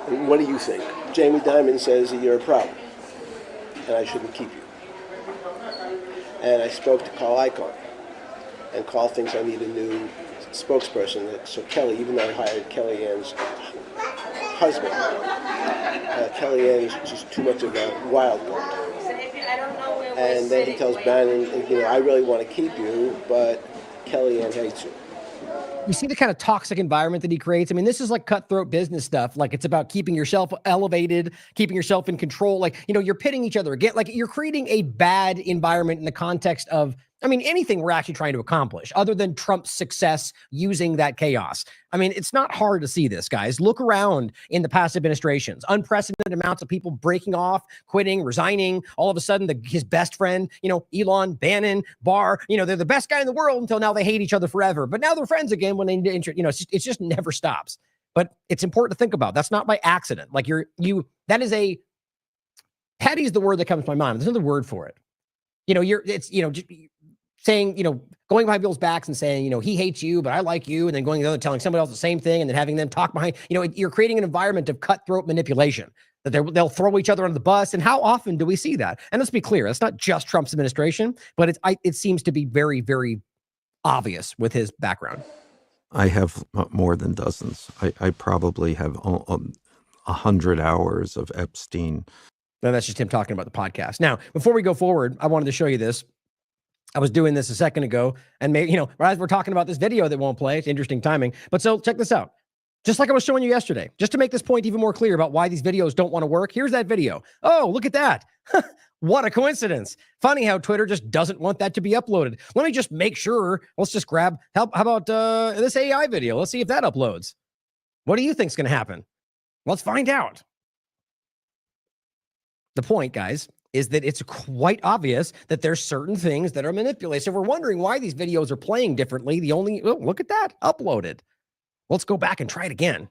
And what do you think? Jamie Dimon says that you're a problem, and I shouldn't keep you. And I spoke to Carl Icahn, and Carl thinks I need a new spokesperson. So Kelly, even though I hired Kellyanne's husband, Kellyanne's just too much of a wild card. And then he tells Bannon, I really want to keep you, but Kellyanne hates you. You see the kind of toxic environment that he creates? I mean, this is like cutthroat business stuff. Like, it's about keeping yourself elevated, keeping yourself in control. Like, you're pitting each other again. Like, you're creating a bad environment in the context of, anything we're actually trying to accomplish other than Trump's success using that chaos. It's not hard to see this, guys. Look around in the past administrations. Unprecedented amounts of people breaking off, quitting, resigning. All of a sudden, his best friend, Elon, Bannon, Barr, they're the best guy in the world until now they hate each other forever. But now they're friends again when they, it just never stops. But it's important to think about. That's not by accident. Like, that is petty is the word that comes to my mind. There's another word for it. Saying, going behind people's backs and saying, he hates you, but I like you, and then going to the other, telling somebody else the same thing, and then having them talk behind, you're creating an environment of cutthroat manipulation, that they'll throw each other under the bus. And how often do we see that? And let's be clear, it's not just Trump's administration, but it seems to be very, very obvious with his background. I have more than dozens. I probably have 100 hours of Epstein. No, that's just him talking about the podcast. Now, before we go forward, I wanted to show you this. I was doing this a second ago, and maybe, as we're talking about this video that won't play, it's interesting timing. But so check this out. Just like I was showing you yesterday, just to make this point even more clear about why these videos don't want to work. Here's that video. Oh, look at that. What a coincidence. Funny how Twitter just doesn't want that to be uploaded. Let me just make sure. Let's just grab, how about this AI video? Let's see if that uploads. What do you think's going to happen? Let's find out. The point, guys, is that it's quite obvious that there's certain things that are manipulated. So we're wondering why these videos are playing differently. Look at that, uploaded. Let's go back and try it again.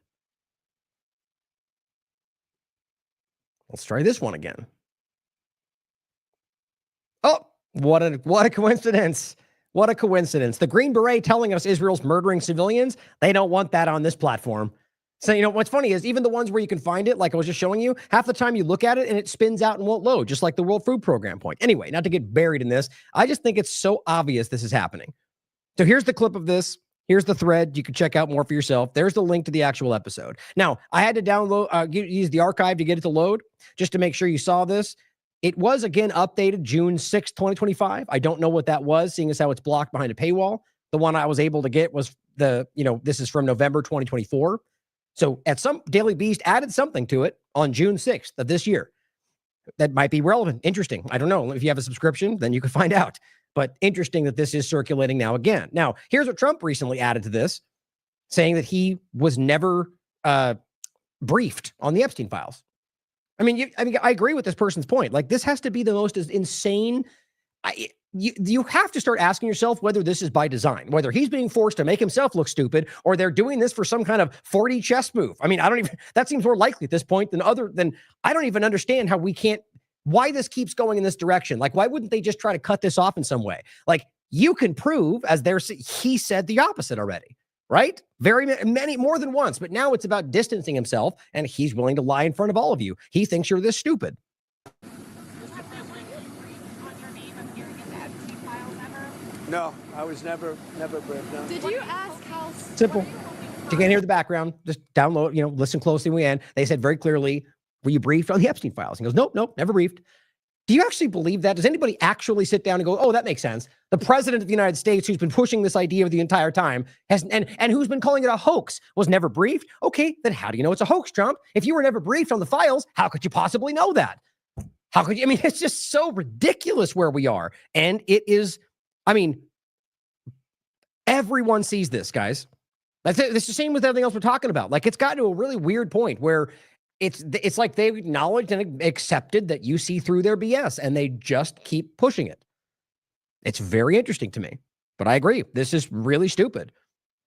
Let's try this one again. Oh, what a coincidence. What a coincidence. The Green Beret telling us Israel's murdering civilians, they don't want that on this platform. So, what's funny is even the ones where you can find it, like I was just showing you, half the time you look at it and it spins out and won't load, just like the World Food Program point. Anyway, not to get buried in this, I just think it's so obvious this is happening. So here's the clip of this. Here's the thread. You can check out more for yourself. There's the link to the actual episode. Now, I had to download, use the archive to get it to load, just to make sure you saw this. It was, again, updated June 6, 2025. I don't know what that was, seeing as how it's blocked behind a paywall. The one I was able to get was this is from November 2024. So at some Daily Beast added something to it on June 6th of this year that might be relevant. Interesting. I don't know. If you have a subscription, then you can find out. But interesting that this is circulating now again. Now, here's what Trump recently added to this, saying that he was never briefed on the Epstein files. I mean, I agree with this person's point. Like, this has to be the most insane. You have to start asking yourself whether this is by design, whether he's being forced to make himself look stupid, or they're doing this for some kind of 4D chess move. I mean, that seems more likely at this point than I don't even understand why this keeps going in this direction. Like, why wouldn't they just try to cut this off in some way? Like, you can prove, he said the opposite already, right? Very many, more than once, but now it's about distancing himself, and he's willing to lie in front of all of you. He thinks you're this stupid. No, I was never briefed. No. Did you ask how simple? You can't hear the background. Just download, listen closely when we end. They said very clearly, were you briefed on the Epstein files? He goes, nope, never briefed. Do you actually believe that? Does anybody actually sit down and go, oh, that makes sense? The president of the United States, who's been pushing this idea the entire time, and who's been calling it a hoax, was never briefed? Okay, then how do you know it's a hoax, Trump? If you were never briefed on the files, how could you possibly know that? How could you? I mean, it's just so ridiculous where we are. And it is, I mean, everyone sees this, guys. That's it. It's the same with everything else we're talking about. Like, it's gotten to a really weird point where it's like they've acknowledged and accepted that you see through their BS, and they just keep pushing it. It's very interesting to me, but I agree. This is really stupid.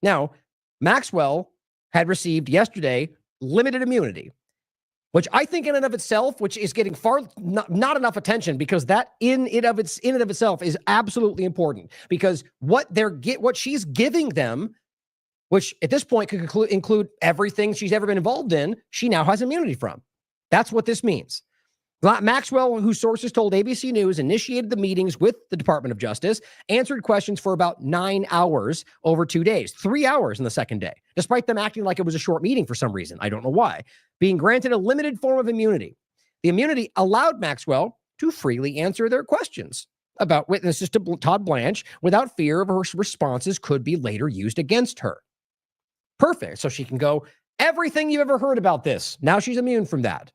Now, Maxwell had received yesterday limited immunity, which I think in and of itself, which is getting not enough attention, because that in and of itself is absolutely important, because what she's giving them, which at this point could include everything she's ever been involved in, she now has immunity from. That's what this means. Maxwell, whose sources told ABC News, initiated the meetings with the Department of Justice, answered questions for about 9 hours over 2 days, 3 hours in the second day, despite them acting like it was a short meeting for some reason. I don't know why. Being granted a limited form of immunity. The immunity allowed Maxwell to freely answer their questions about witnesses to Todd Blanche without fear of her responses could be later used against her. Perfect. So she can go, everything you've ever heard about this. Now she's immune from that.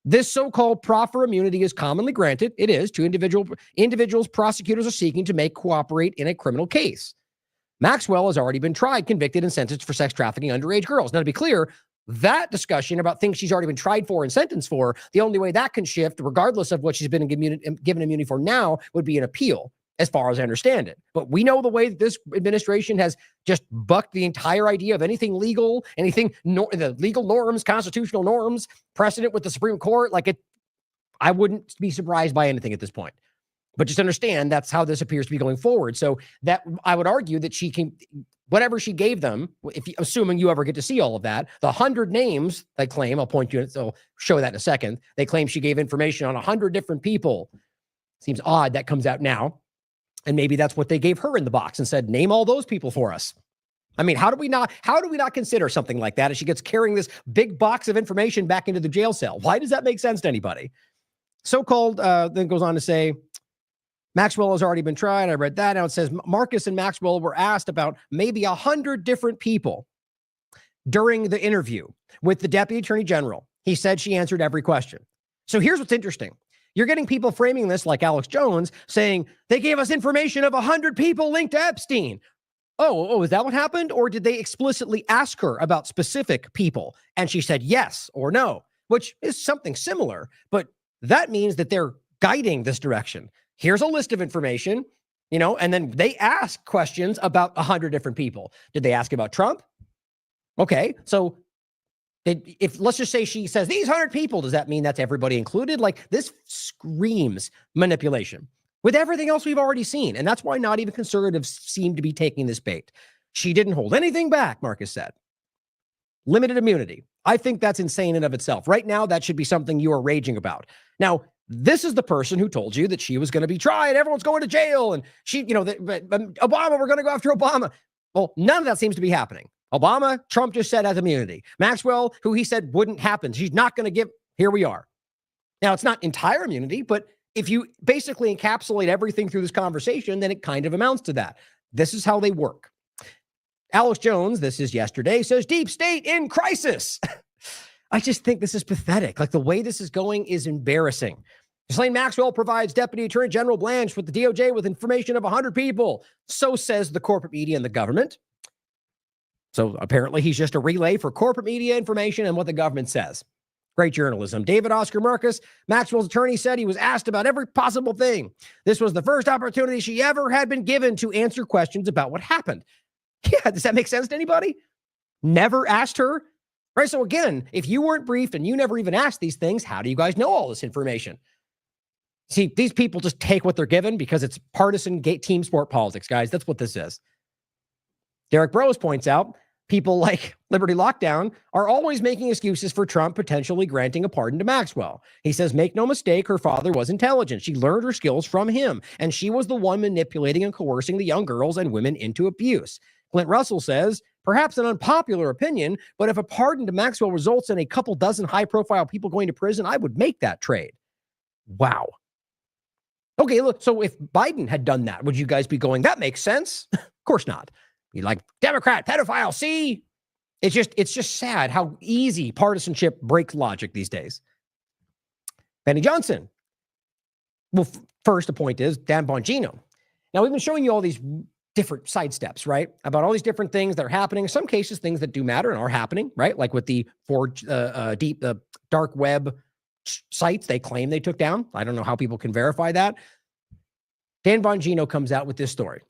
This so-called proffer immunity is commonly granted. It is to individuals prosecutors are seeking to make cooperate in a criminal case. Maxwell has already been tried, convicted, and sentenced for sex trafficking underage girls. Now, to be clear, that discussion about things she's already been tried for and sentenced for, the only way that can shift, regardless of what she's been given immunity for now, would be an appeal, as far as I understand it. But we know the way that this administration has just bucked the entire idea of anything legal, the legal norms, constitutional norms, precedent with the Supreme Court. I wouldn't be surprised by anything at this point. But just understand that's how this appears to be going forward. So that I would argue that she can, whatever she gave them, assuming you ever get to see all of that, the 100 names they claim, I'll point you, so show that in a second. They claim she gave information on 100 different people. Seems odd that comes out now. And maybe that's what they gave her in the box and said, name all those people for us. I mean, how do we not consider something like that as she gets carrying this big box of information back into the jail cell? Why does that make sense to anybody? So-called, then goes on to say, Maxwell has already been tried. I read that. Now it says Marcus and Maxwell were asked about maybe 100 different people during the interview with the Deputy Attorney General. He said she answered every question. So here's what's interesting. You're getting people framing this like Alex Jones saying they gave us information of 100 people linked to Epstein. Oh, is that what happened? Or did they explicitly ask her about specific people? And she said yes or no, which is something similar, but that means that they're guiding this direction. Here's a list of information, and then they ask questions about 100 different people. Did they ask about Trump? Okay, so if let's just say she says these 100 people, does that mean that's everybody included? Like, this screams manipulation with everything else we've already seen. And that's why not even conservatives seem to be taking this bait. She didn't hold anything back, Marcus said. Limited immunity. I think that's insane in of itself. Right now, that should be something you are raging about. Now, this is the person who told you that she was going to be tried. Everyone's going to jail. And Obama, we're going to go after Obama. Well, none of that seems to be happening. Obama, Trump just said has immunity. Maxwell, who he said wouldn't happen. She's not going to give. Here we are. Now, it's not entire immunity, but if you basically encapsulate everything through this conversation, then it kind of amounts to that. This is how they work. Alex Jones, this is yesterday, says deep state in crisis. I just think this is pathetic. Like, the way this is going is embarrassing. Ghislaine Maxwell provides Deputy Attorney General Blanche with the DOJ with information of 100 people. So says the corporate media and the government. So apparently he's just a relay for corporate media information and what the government says. Great journalism. David Oscar Marcus, Maxwell's attorney, said he was asked about every possible thing. This was the first opportunity she ever had been given to answer questions about what happened. Yeah, does that make sense to anybody? Never asked her? Right, so again, if you weren't briefed and you never even asked these things, how do you guys know all this information? See, these people just take what they're given because it's partisan team sport politics, guys. That's what this is. Derek Brose points out, people like Liberty Lockdown are always making excuses for Trump potentially granting a pardon to Maxwell. He says, make no mistake, her father was intelligent. She learned her skills from him, and she was the one manipulating and coercing the young girls and women into abuse. Clint Russell says, perhaps an unpopular opinion, but if a pardon to Maxwell results in a couple dozen high-profile people going to prison, I would make that trade. Wow. Okay, look, so if Biden had done that, would you guys be going, that makes sense? Of course not. You're like, Democrat, pedophile, see? It's just sad how easy partisanship breaks logic these days. Benny Johnson. Well, first, the point is Dan Bongino. Now, we've been showing you all these different sidesteps, right? About all these different things that are happening. In some cases, things that do matter and are happening, right? Like with the dark web sites they claim they took down. I don't know how people can verify that. Dan Bongino comes out with this story.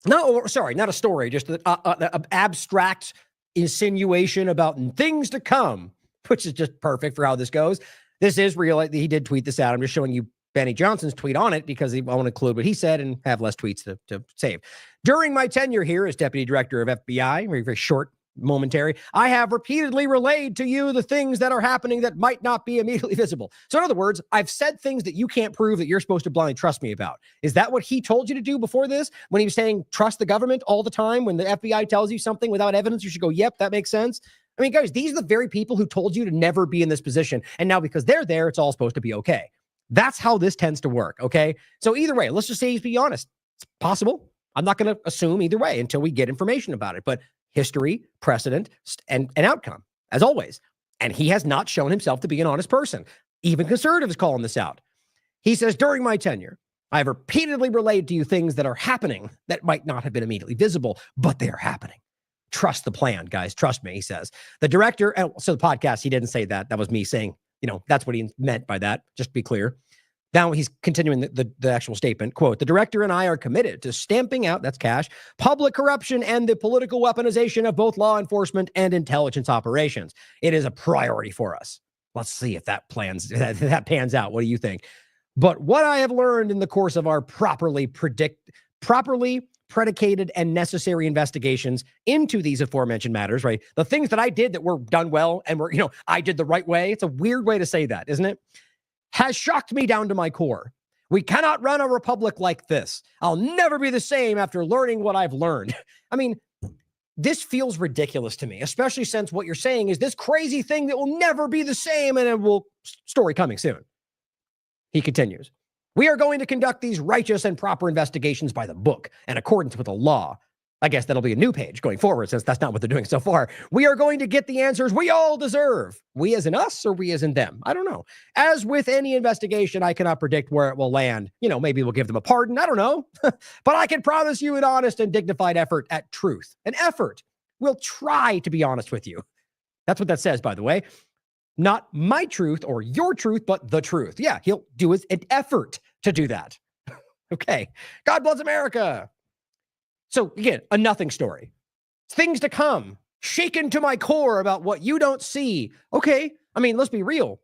No, sorry, not a story, just an abstract insinuation about things to come, which is just perfect for how this goes. This is real. He did tweet this out. I'm just showing you Benny Johnson's tweet on it because I want to include what he said and have less tweets to save. During my tenure here as Deputy Director of FBI, very, very short, momentary, I have repeatedly relayed to you the things that are happening that might not be immediately visible. So in other words, I've said things that you can't prove that you're supposed to blindly trust me about. Is that what he told you to do before this? When he was saying trust the government all the time? When the FBI tells you something without evidence, you should go, yep, that makes sense. I mean, guys, these are the very people who told you to never be in this position. And now because they're there, it's all supposed to be okay. That's how this tends to work, okay? So either way, let's just say, be honest. It's possible. I'm not going to assume either way until we get information about it. But history, precedent, and outcome, as always. And he has not shown himself to be an honest person. Even conservatives calling this out. He says, during my tenure, I have repeatedly relayed to you things that are happening that might not have been immediately visible, but they are happening. Trust the plan, guys. Trust me, he says. The director, so the podcast, he didn't say that. That was me saying, that's what he meant by that, just to be clear. Now he's continuing the actual statement, quote, the director and I are committed to stamping out, that's cash, public corruption and the political weaponization of both law enforcement and intelligence operations. It is a priority for us. Let's see if that pans out. What do you think? But what I have learned in the course of our properly predicated and necessary investigations into these aforementioned matters, right? The things that I did that were done well and were, I did the right way. It's a weird way to say that, isn't it? Has shocked me down to my core. We cannot run a republic like this. I'll never be the same after learning what I've learned. I mean, this feels ridiculous to me, especially since what you're saying is this crazy thing that will never be the same, and it will, story coming soon. He continues, we are going to conduct these righteous and proper investigations by the book in accordance with the law. I guess that'll be a new page going forward since that's not what they're doing so far. We are going to get the answers we all deserve. We as in us or we as in them? I don't know. As with any investigation, I cannot predict where it will land. Maybe we'll give them a pardon. I don't know. But I can promise you an honest and dignified effort at truth. An effort. We'll try to be honest with you. That's what that says, by the way. Not my truth or your truth, but the truth. Yeah, he'll do an effort to do that. Okay. God bless America. So again, a nothing story. Things to come. Shaken to my core about what you don't see. Okay. I mean, let's be real.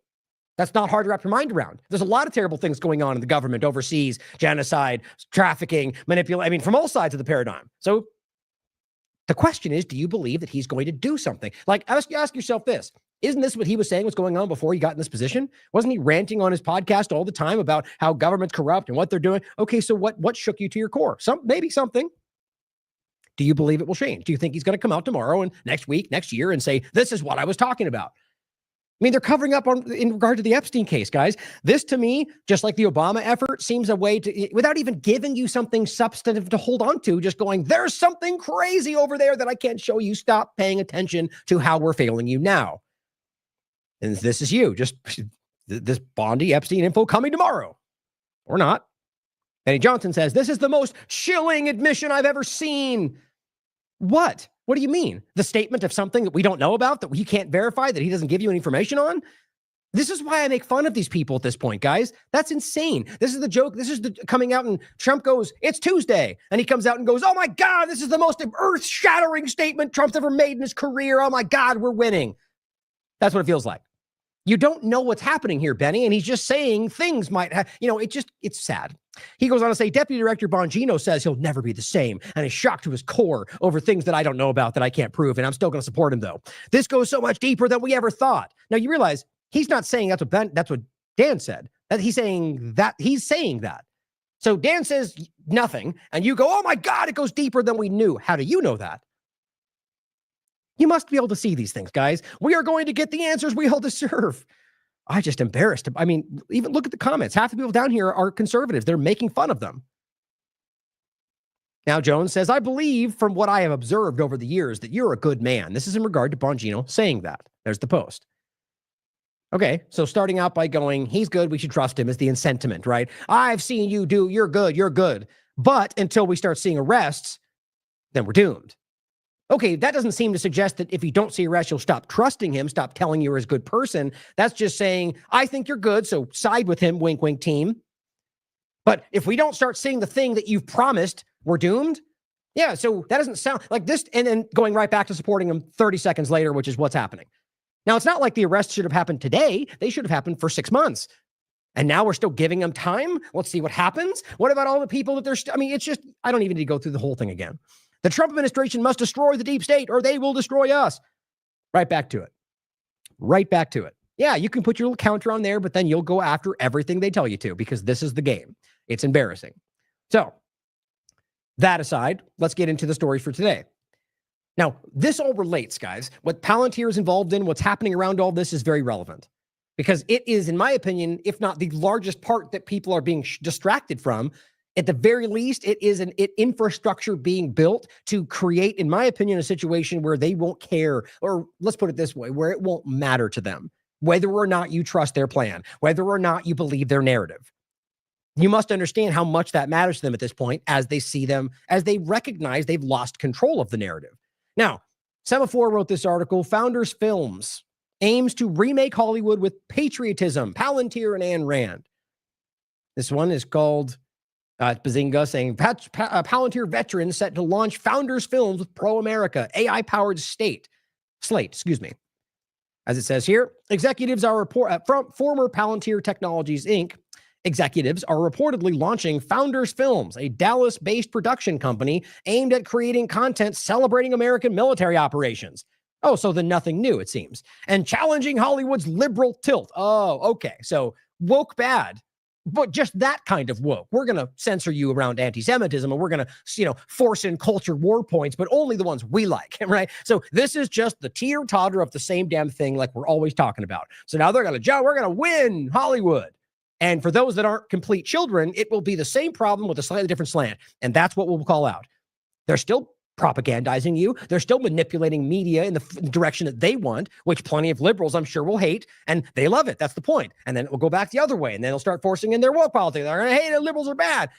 That's not hard to wrap your mind around. There's a lot of terrible things going on in the government, overseas, genocide, trafficking, manipulation. From all sides of the paradigm. So the question is, do you believe that he's going to do something? Like, ask yourself this. Isn't this what he was saying was going on before he got in this position? Wasn't he ranting on his podcast all the time about how government's corrupt and what they're doing? Okay, so what shook you to your core? Maybe something. Do you believe it will change? Do you think he's going to come out tomorrow and next week, next year and say, this is what I was talking about? I mean, they're covering up in regard to the Epstein case, guys. This to me, just like the Obama effort, seems a way to, without even giving you something substantive to hold on to, just going, there's something crazy over there that I can't show you. Stop paying attention to how we're failing you now. And this is you, just this Bondi Epstein info coming tomorrow or not. Benny Johnson says, this is the most chilling admission I've ever seen. What? What do you mean? The statement of something that we don't know about, that we can't verify, that he doesn't give you any information on? This is why I make fun of these people at this point, guys. That's insane. This is the joke. This is the coming out and Trump goes, it's Tuesday. And he comes out and goes, oh my God, this is the most earth-shattering statement Trump's ever made in his career. Oh my God, we're winning. That's what it feels like. You don't know what's happening here, Benny. And he's just saying things might have, it's sad. He goes on to say, Deputy Director Bongino says he'll never be the same and is shocked to his core over things that I don't know about that I can't prove. And I'm still going to support him, though. This goes so much deeper than we ever thought. Now, you realize he's not saying that's what Dan said. That he's saying that. So Dan says nothing, and you go, oh my God, it goes deeper than we knew. How do you know that? You must be able to see these things, guys. We are going to get the answers we all deserve. I just embarrassed. I mean, even look at the comments. Half the people down here are conservatives. They're making fun of them. Now, Jones says, I believe from what I have observed over the years that you're a good man. This is in regard to Bongino saying that. There's the post. Okay, so starting out by going, he's good, we should trust him is the sentiment, right? I've seen you do, you're good. But until we start seeing arrests, then we're doomed. Okay, that doesn't seem to suggest that if you don't see arrests, you'll stop trusting him, stop telling you're a good person. That's just saying, I think you're good, so side with him, wink, wink, team. But if we don't start seeing the thing that you've promised, we're doomed. Yeah, so that doesn't sound like this. And then going right back to supporting him 30 seconds later, which is what's happening. Now, it's not like the arrests should have happened today. They should have happened for 6 months. And now we're still giving them time. Let's see what happens. What about all the people that it's just, I don't even need to go through the whole thing again. The Trump administration must destroy the deep state or they will destroy us. Right back to it. Yeah, you can put your little counter on there, but then you'll go after everything they tell you to because this is the game. It's embarrassing. So that aside, let's get into the story for today. Now, this all relates, guys. What Palantir is involved in, what's happening around all this is very relevant because it is, in my opinion, if not the largest part that people are being distracted from. At the very least, it is an infrastructure being built to create, in my opinion, a situation where they won't care, or let's put it this way, where it won't matter to them, whether or not you trust their plan, whether or not you believe their narrative. You must understand how much that matters to them at this point as they see them, as they recognize they've lost control of the narrative. Now, Semaphore wrote this article, Founders Films aims to remake Hollywood with patriotism, Palantir and Ayn Rand. This one is called Bazinga saying, Palantir veterans set to launch Founders Films with pro-America, AI-powered slate, As it says here, executives are from former Palantir Technologies, Inc., executives are reportedly launching Founders Films, a Dallas-based production company aimed at creating content celebrating American military operations. Oh, so then nothing new, it seems. And challenging Hollywood's liberal tilt. Oh, okay. So woke bad, but just that kind of woke. We're going to censor you around anti-Semitism and we're going to, force in culture war points, but only the ones we like, right? So this is just the teeter-totter of the same damn thing like we're always talking about. So now they're going to, we're going to win Hollywood. And for those that aren't complete children, it will be the same problem with a slightly different slant. And that's what we'll call out. They're still propagandizing you. They're still manipulating media in the direction that they want, which plenty of liberals, I'm sure, will hate. And they love it. That's the point. And then it will go back the other way. And then they'll start forcing in their woke politics. They're going to hate it. Liberals are bad.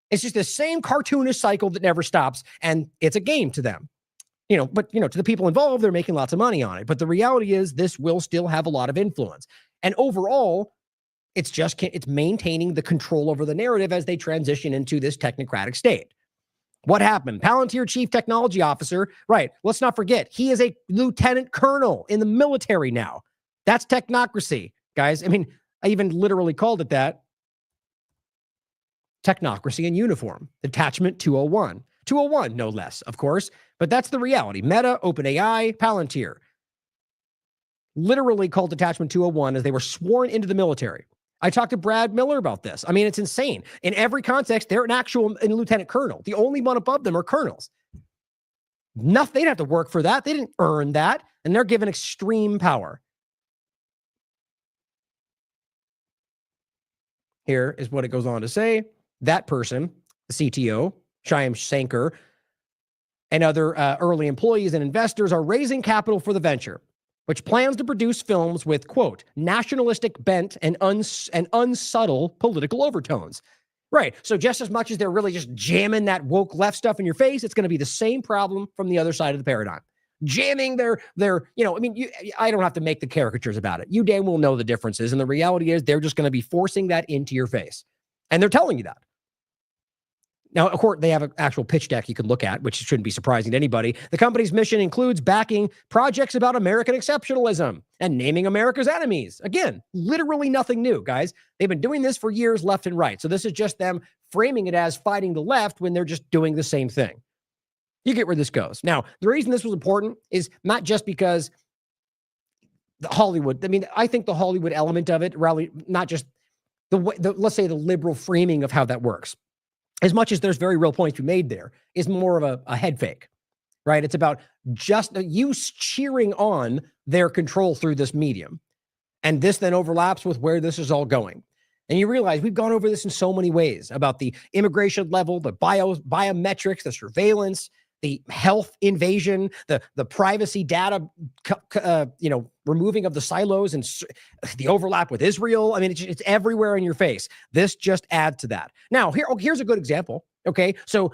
It's just the same cartoonish cycle that never stops. And it's a game to them. But to the people involved, they're making lots of money on it. But the reality is this will still have a lot of influence. And overall, it's maintaining the control over the narrative as they transition into this technocratic state. What happened? Palantir Chief Technology Officer, right? Let's not forget, he is a lieutenant colonel in the military now. That's technocracy, guys. I mean, I even literally called it that. Technocracy in uniform. Detachment 201. 201, no less, of course. But that's the reality. Meta, OpenAI, Palantir. Literally called Detachment 201 as they were sworn into the military. I talked to Brad Miller about this. I mean, it's insane. In every context, they're an actual lieutenant colonel. The only one above them are colonels. Nothing, they didn't have to work for that. They didn't earn that. And they're given extreme power. Here is what it goes on to say. That person, the CTO, Shyam Sankar, and other early employees and investors are raising capital for the venture, which plans to produce films with, quote, nationalistic bent and unsubtle political overtones. Right. So just as much as they're really just jamming that woke left stuff in your face, it's going to be the same problem from the other side of the paradigm. jamming their, I mean, I don't have to make the caricatures about it. You damn well know the differences. And the reality is they're just going to be forcing that into your face. And they're telling you that. Now, of course, they have an actual pitch deck you can look at, which shouldn't be surprising to anybody. The company's mission includes backing projects about American exceptionalism and naming America's enemies. Again, literally nothing new, guys. They've been doing this for years, left and right. So this is just them framing it as fighting the left when they're just doing the same thing. You get where this goes. Now, the reason this was important is not just because the Hollywood, I mean, I think the Hollywood element of it, really, not just let's say the liberal framing of how that works. As much as there's very real points to be made there, is more of a head fake, right? It's about just you cheering on their control through this medium. And this then overlaps with where this is all going. And you realize we've gone over this in so many ways about the immigration level, the biometrics, the surveillance, the health invasion, the privacy data, removing of the silos and the overlap with Israel. I mean, it's everywhere in your face. This just adds to that. Now, here's a good example. Okay, so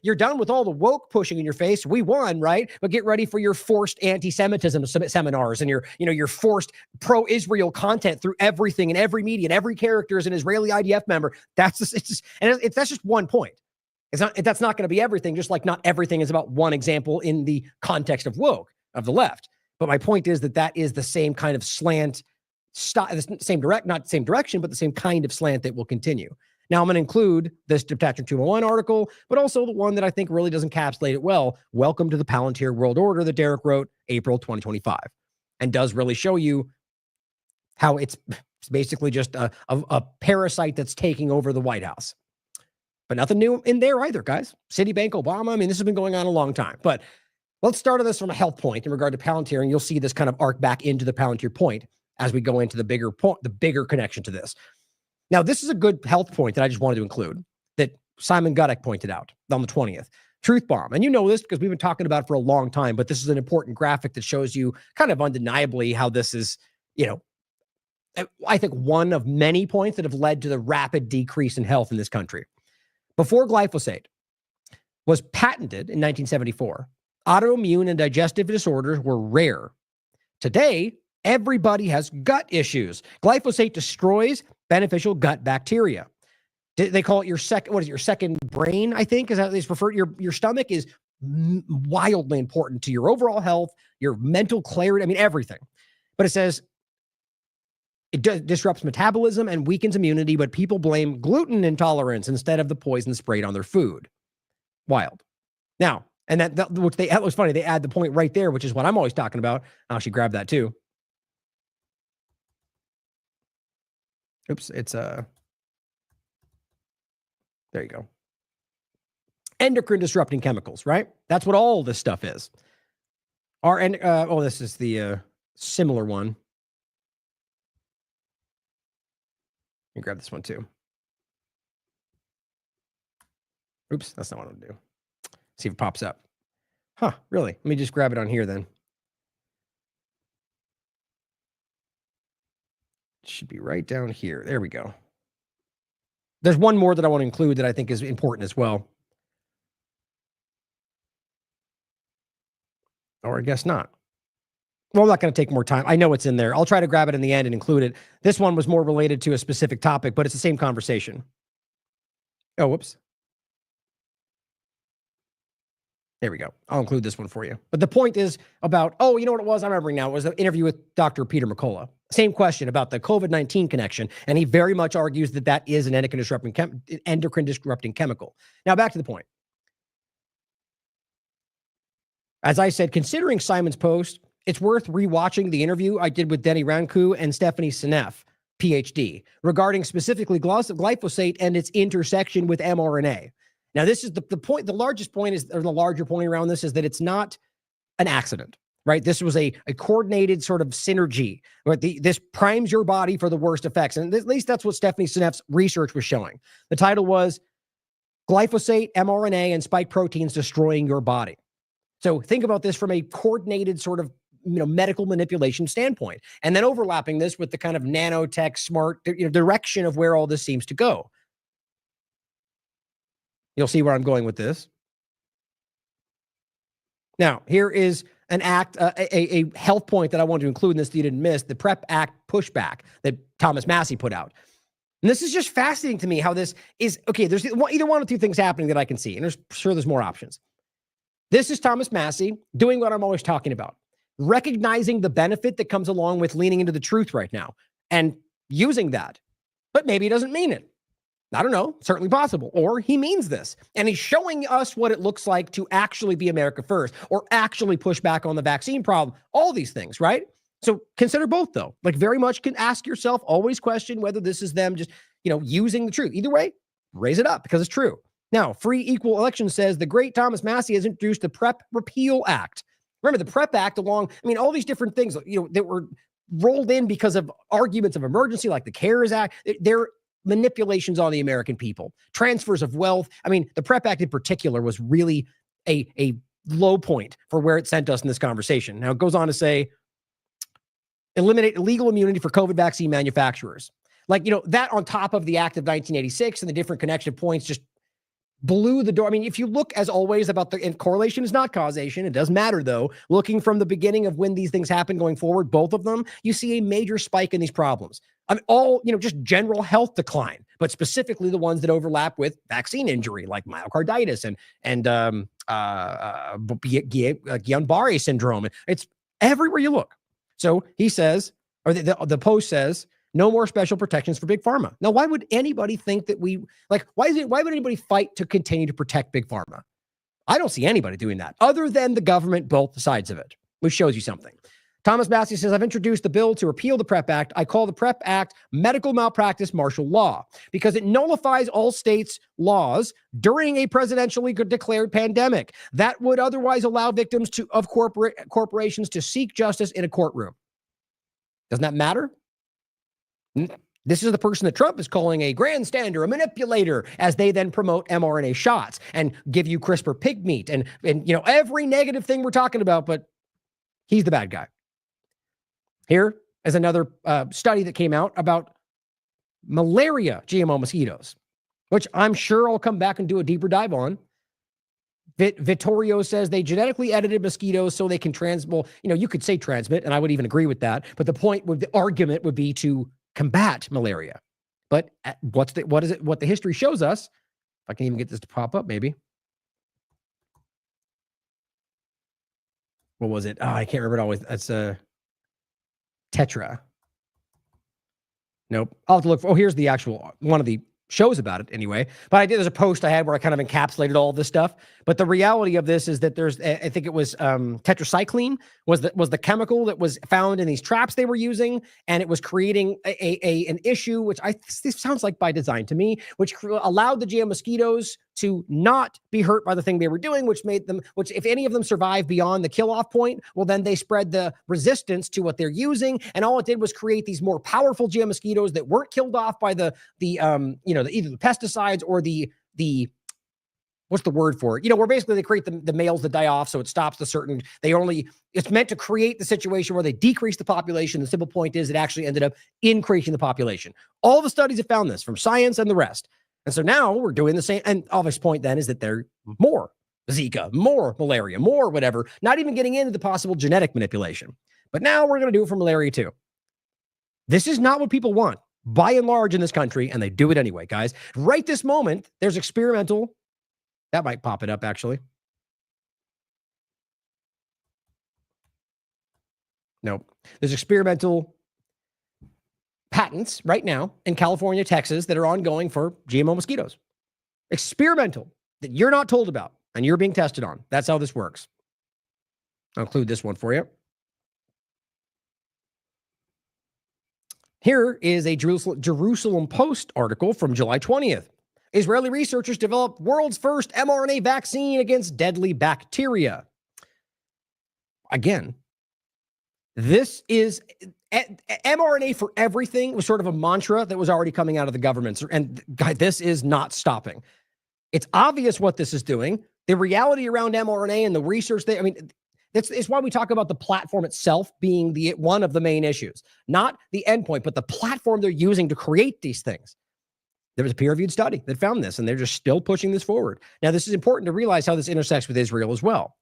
you're done with all the woke pushing in your face. We won, right? But get ready for your forced anti-Semitism seminars and your forced pro-Israel content through everything and every media and every character is an Israeli IDF member. That's just one point. That's not going to be everything, just like not everything is about one example in the context of woke, of the left. But my point is that is the same kind of slant, not same direction, but the same kind of slant that will continue. Now, I'm going to include this Detachment 201 article, but also the one that I think really does encapsulate it well. Welcome to the Palantir World Order that Derek wrote April 2025, and does really show you how it's basically just a parasite that's taking over the White House. But nothing new in there either, guys. Citibank, Obama, I mean, this has been going on a long time. But let's start on this from a health point in regard to Palantir, and you'll see this kind of arc back into the Palantir point as we go into the bigger connection to this. Now, this is a good health point that I just wanted to include that Simon Gudek pointed out on the 20th. Truth bomb. And you know this because we've been talking about it for a long time, but this is an important graphic that shows you kind of undeniably how this is, I think one of many points that have led to the rapid decrease in health in this country. Before glyphosate was patented in 1974, autoimmune and digestive disorders were rare. Today, everybody has gut issues. Glyphosate destroys beneficial gut bacteria. They call it your second brain, I think, is how they refer to your stomach is wildly important to your overall health, your mental clarity, I mean, everything. But it says it disrupts metabolism and weakens immunity, but people blame gluten intolerance instead of the poison sprayed on their food. Wild. Now, and that was funny. They add the point right there, which is what I'm always talking about. I'll actually grab that too. Oops, it's there you go. Endocrine disrupting chemicals, right? That's what all this stuff is. This is the similar one. Let me grab this one too. Oops, that's not what I'm gonna do. See if it pops up. Huh, really? Let me just grab it on here then. It should be right down here. There we go. There's one more that I want to include that I think is important as well. Or I guess not. Well, I'm not going to take more time. I know it's in there. I'll try to grab it in the end and include it. This one was more related to a specific topic, but it's the same conversation. Oh, whoops. There we go. I'll include this one for you. But the point is about, you know what it was? I'm remembering now. It was the interview with Dr. Peter McCullough. Same question about the COVID-19 connection. And he very much argues that is an endocrine disrupting chemical. Now, back to the point. As I said, considering Simon's post, it's worth rewatching the interview I did with Denny Ranku and Stephanie Seneff, PhD, regarding specifically glyphosate and its intersection with mRNA. Now, this is the point. The largest point is, or the larger point around this is that it's not an accident, right? This was a coordinated sort of synergy. Right? This primes your body for the worst effects. And at least that's what Stephanie Seneff's research was showing. The title was Glyphosate, mRNA, and Spike Proteins Destroying Your Body. So think about this from a coordinated sort of medical manipulation standpoint, and then overlapping this with the kind of nanotech smart direction of where all this seems to go. You'll see where I'm going with this. Now, here is an act, a health point that I wanted to include in this that you didn't miss, the PrEP Act pushback that Thomas Massey put out. And this is just fascinating to me how this is, okay, there's either one or two things happening that I can see, and there's more options. This is Thomas Massey doing what I'm always talking about, recognizing the benefit that comes along with leaning into the truth right now and using that. But maybe he doesn't mean it. I don't know, certainly possible. Or he means this, and he's showing us what it looks like to actually be America first or actually push back on the vaccine problem, all these things, right? So consider both, though. Like, very much can ask yourself, always question whether this is them just, using the truth. Either way, raise it up because it's true. Now, Free Equal Election says the great Thomas Massey has introduced the PrEP Repeal Act. Remember, the PrEP Act all these different things, that were rolled in because of arguments of emergency, like the CARES Act. They're manipulations on the American people, transfers of wealth. The PrEP Act in particular was really a low point for where it sent us in this conversation. Now, it goes on to say, eliminate illegal immunity for COVID vaccine manufacturers. That on top of the Act of 1986 and the different connection points just blew the door. If you look, as always, and correlation is not causation. It does matter, though. Looking from the beginning of when these things happen going forward, both of them, you see a major spike in these problems. Just general health decline, but specifically the ones that overlap with vaccine injury, like myocarditis and Guillain-Barré syndrome. It's everywhere you look. So he says, or the Post says, no more special protections for Big Pharma. Now, why would anybody think that why would anybody fight to continue to protect Big Pharma? I don't see anybody doing that other than the government, both sides of it, which shows you something. Thomas Massey says, I've introduced the bill to repeal the PrEP Act. I call the PrEP Act medical malpractice martial law because it nullifies all states' laws during a presidentially declared pandemic that would otherwise allow victims of corporations to seek justice in a courtroom. Doesn't that matter? This is the person that Trump is calling a grandstander, a manipulator, as they then promote mRNA shots and give you CRISPR pig meat and every negative thing we're talking about, but he's the bad guy. Here is another study that came out about malaria GMO mosquitoes, which I'm sure I'll come back and do a deeper dive on. Vittorio says they genetically edited mosquitoes so they can you could say transmit, and I would even agree with that. But the argument would be to combat malaria. But what the history shows us, if I can even get this to pop up, maybe. What was it? Oh, I can't remember it always. That's Tetra. Nope. I'll have to look for, here's the actual one of the shows about it anyway. But there's a post I had where I kind of encapsulated all of this stuff. But the reality of this is that I think it was tetracycline was the chemical that was found in these traps they were using, and it was creating an issue, which this sounds like by design to me, which allowed the GM mosquitoes to not be hurt by the thing they were doing, which if any of them survive beyond the kill-off point, well, then they spread the resistance to what they're using. And all it did was create these more powerful GM mosquitoes that weren't killed off by either the pesticides or the what's the word for it? Where basically they create the males that die off. So it stops it's meant to create the situation where they decrease the population. The simple point is it actually ended up increasing the population. All the studies have found this from science and the rest. And so now we're doing the same. And obvious point then is that they're more Zika, more malaria, more whatever, not even getting into the possible genetic manipulation. But now we're going to do it for malaria too. This is not what people want by and large in this country, and they do it anyway, guys. Right this moment, there's experimental. That might pop it up, actually. Nope. There's experimental patents right now in California, Texas that are ongoing for GMO mosquitoes. Experimental that you're not told about and you're being tested on. That's how this works. I'll include this one for you. Here is a Jerusalem Post article from July 20th. Israeli researchers developed world's first mRNA vaccine against deadly bacteria. Again, this is mRNA for everything was sort of a mantra that was already coming out of the government. And this is not stopping. It's obvious what this is doing. The reality around mRNA and the research that's why we talk about the platform itself being one of the main issues, not the endpoint, but the platform they're using to create these things. There was a peer-reviewed study that found this, and they're just still pushing this forward. Now, this is important to realize how this intersects with Israel as well.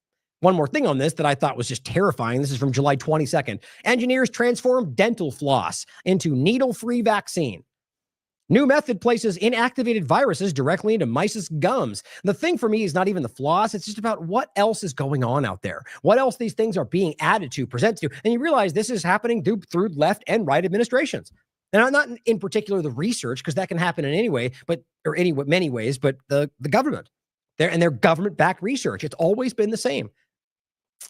one more thing on this that I thought was just terrifying. This is from July 22nd. Engineers transform dental floss into needle-free vaccine. New method places inactivated viruses directly into mice's gums. The thing for me is not even the floss. It's just about what else is going on out there. What else these things are being added to, presented to. And you realize this is happening through left and right administrations. And not in particular the research, because that can happen in any way, many ways, but the government. Their government-backed research. It's always been the same.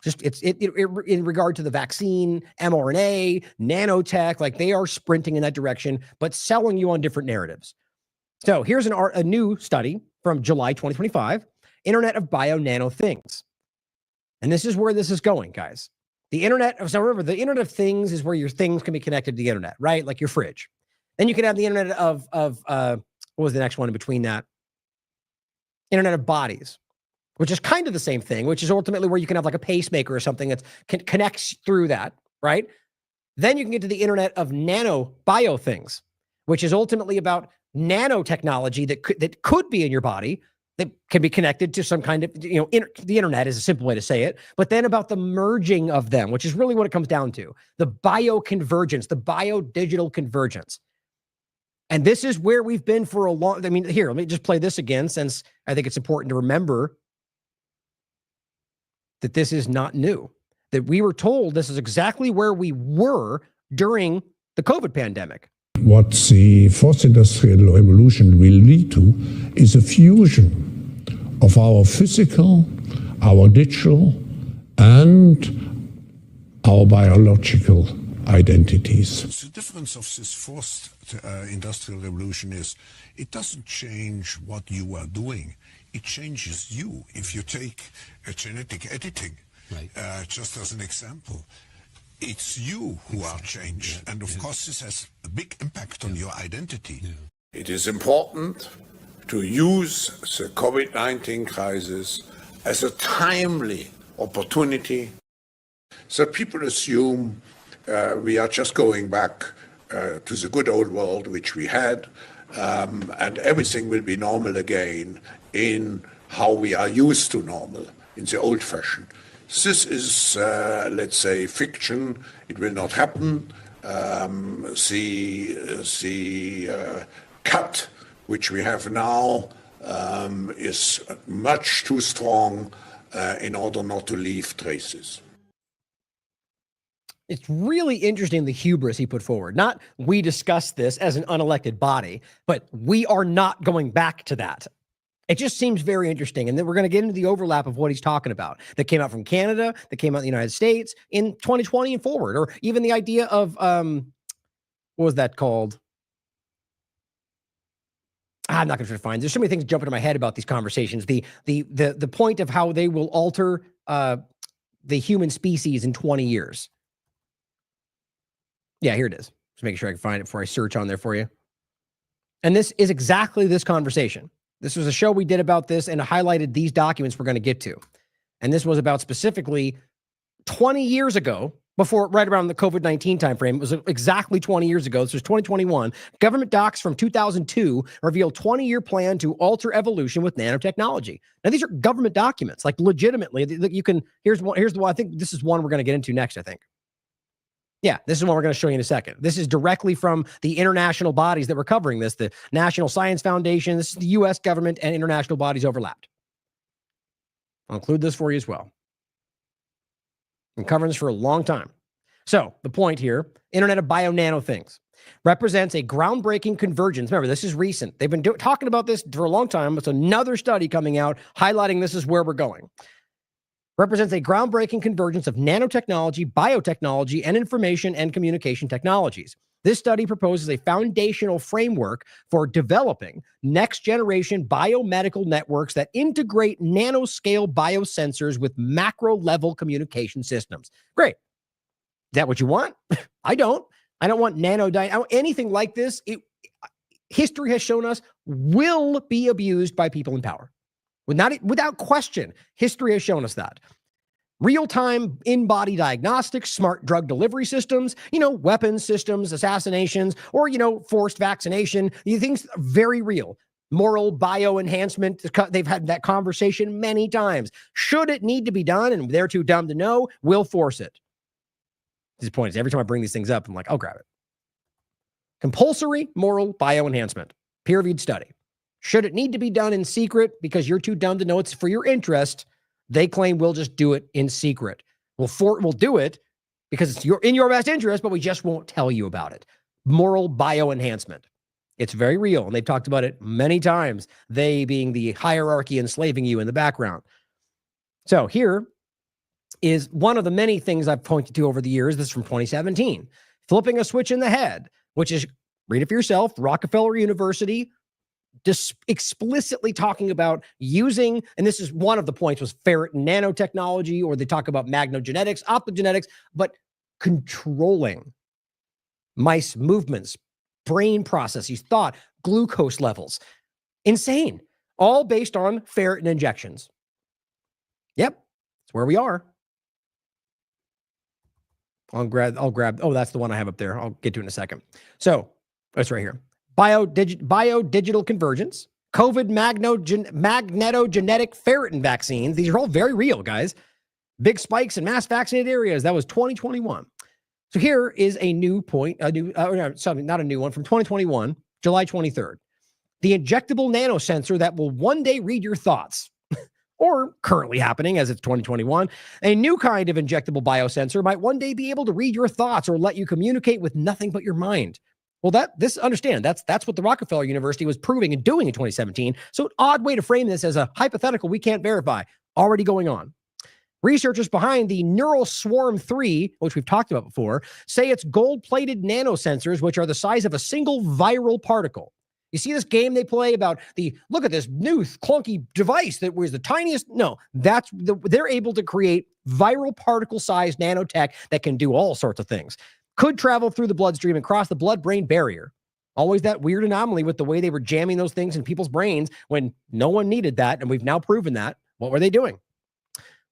Just it's in regard to the vaccine, mRNA, nanotech, like they are sprinting in that direction, but selling you on different narratives. So here's a new study from July 2025, Internet of Bio Nano Things. And this is where this is going, guys. The internet, so remember, the Internet of Things is where your things can be connected to the internet, right? Like your fridge. Then you can have the Internet of what was the next one in between that? Internet of Bodies, which is kind of the same thing, which is ultimately where you can have like a pacemaker or something that connects through that, right? Then you can get to the Internet of Bio Things, which is ultimately about nanotechnology that could be in your body, that can be connected to some kind of, the internet is a simple way to say it, but then about the merging of them, which is really what it comes down to, the bioconvergence, the bio-digital convergence. And this is where we've been for a long, here, let me just play this again, since I think it's important to remember that this is not new, that we were told this is exactly where we were during the COVID pandemic. What the fourth industrial revolution will lead to is a fusion of our physical, our digital, and our biological identities. The difference of this fourth industrial revolution is it doesn't change what you are doing. It changes you. If you take genetic editing, just as an example, it's you who are changed. And of course, this has a big impact on your identity. It is important to use the COVID-19 crisis as a timely opportunity. So people assume we are just going back to the good old world which we had, and everything will be normal again in how we are used to normal, in the old fashion. This is, let's say, fiction. It will not happen. The cut which we have now is much too strong in order not to leave traces. It's really interesting, the hubris he put forward. Not we discussed this as an unelected body, but we are not going back to that. It just seems very interesting. And then we're going to get into the overlap of what he's talking about that came out from Canada, that came out in the United States in 2020 and forward, or even the idea of, what was that called? I'm not going to try to find. There's so many things jumping in my head about these conversations. The point of how they will alter the human species in 20 years. Yeah, here it is. Just making sure I can find it before I search on there for you. And this is exactly this conversation. This was a show we did about this and highlighted these documents we're going to get to. And this was about specifically 20 years ago, before, right around the COVID-19 timeframe. It was exactly 20 years ago. This was 2021. Government docs from 2002 reveal 20-year plan to alter evolution with nanotechnology. Now, these are government documents, like legitimately. You can, here's the one, I think this is one we're going to get into next, I think. Yeah, this is what we're going to show you in a second. This is directly from the international bodies that were covering this, the National Science Foundation. This is the U.S. government and international bodies overlapped. I'll include this for you as well. Been covering this for a long time. So the point here, Internet of Bio Nano Things, represents a groundbreaking convergence. Remember, this is recent. They've been talking about this for a long time. It's another study coming out highlighting this is where we're going. Represents a groundbreaking convergence of nanotechnology, biotechnology, and information and communication technologies. This study proposes a foundational framework for developing next-generation biomedical networks that integrate nanoscale biosensors with macro-level communication systems. Great. Is that what you want? I don't. I don't want anything like this. History has shown us will be abused by people in power. Without question, history has shown us that. Real-time in-body diagnostics, smart drug delivery systems, weapons systems, assassinations, or, forced vaccination. These things are very real. moral bioenhancement. They've had that conversation many times. Should it need to be done and they're too dumb to know, we'll force it. His point is every time I bring these things up, I'm like, I'll grab it. Compulsory moral bioenhancement, peer-reviewed study. Should it need to be done in secret because you're too dumb to know it's for your interest? They claim we'll just do it in secret. We'll do it because it's in your best interest, but we just won't tell you about it. Moral bioenhancement. It's very real, and they've talked about it many times, they being the hierarchy enslaving you in the background. So here is one of the many things I've pointed to over the years. This is from 2017. Flipping a switch in the head, which is, read it for yourself, Rockefeller University, just explicitly talking about using, and this is one of the points, was ferret nanotechnology, or they talk about magnogenetics, optogenetics, but controlling mice movements, brain processes, thought, glucose levels. Insane. All based on ferritin injections. Yep, that's where we are. I'll grab, oh, that's the one I have up there. I'll get to it in a second. So, that's right here. Bio-digital convergence, COVID magnetogenetic ferritin vaccines. These are all very real, guys. Big spikes in mass vaccinated areas. That was 2021. So here is a new point, not a new one, from 2021, July 23rd. The injectable nanosensor that will one day read your thoughts, or currently happening as it's 2021. A new kind of injectable biosensor might one day be able to read your thoughts or let you communicate with nothing but your mind. Well, that's what the Rockefeller University was proving and doing in 2017. So an odd way to frame this as a hypothetical we can't verify, already going on. Researchers behind the Neural Swarm 3, which we've talked about before, say it's gold-plated nanosensors, which are the size of a single viral particle. You see this game they play about look at this new clunky device that was the tiniest? No, they're able to create viral particle-sized nanotech that can do all sorts of things. Could travel through the bloodstream and cross the blood-brain barrier. Always that weird anomaly with the way they were jamming those things in people's brains when no one needed that, and we've now proven that. What were they doing?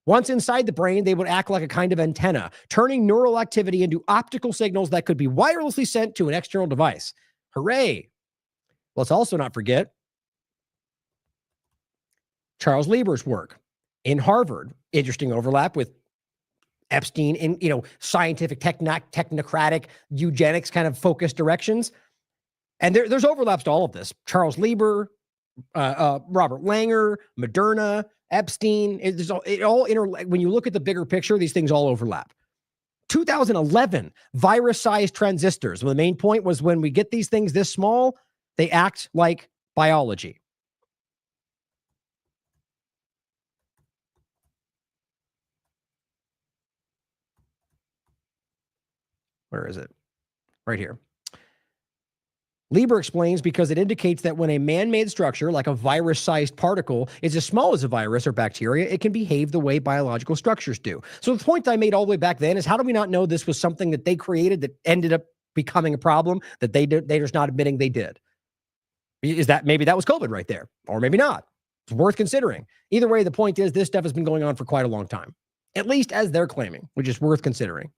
Once inside the brain, they would act like a kind of antenna, turning neural activity into optical signals that could be wirelessly sent to an external device. Hooray! Let's also not forget Charles Lieber's work in Harvard. Interesting overlap with Epstein in, scientific, technocratic, eugenics kind of focused directions. And there's overlaps to all of this. Charles Lieber, Robert Langer, Moderna, Epstein. When you look at the bigger picture, these things all overlap. 2011, virus-sized transistors. Well, the main point was when we get these things this small, they act like biology. Where is it? Right here. Lieber explains because it indicates that when a man-made structure, like a virus-sized particle, is as small as a virus or bacteria, it can behave the way biological structures do. So the point I made all the way back then is, how do we not know this was something that they created that ended up becoming a problem that they're just not admitting they did? Is that maybe that was COVID right there? Or maybe not. It's worth considering. Either way, the point is this stuff has been going on for quite a long time, at least as they're claiming, which is worth considering.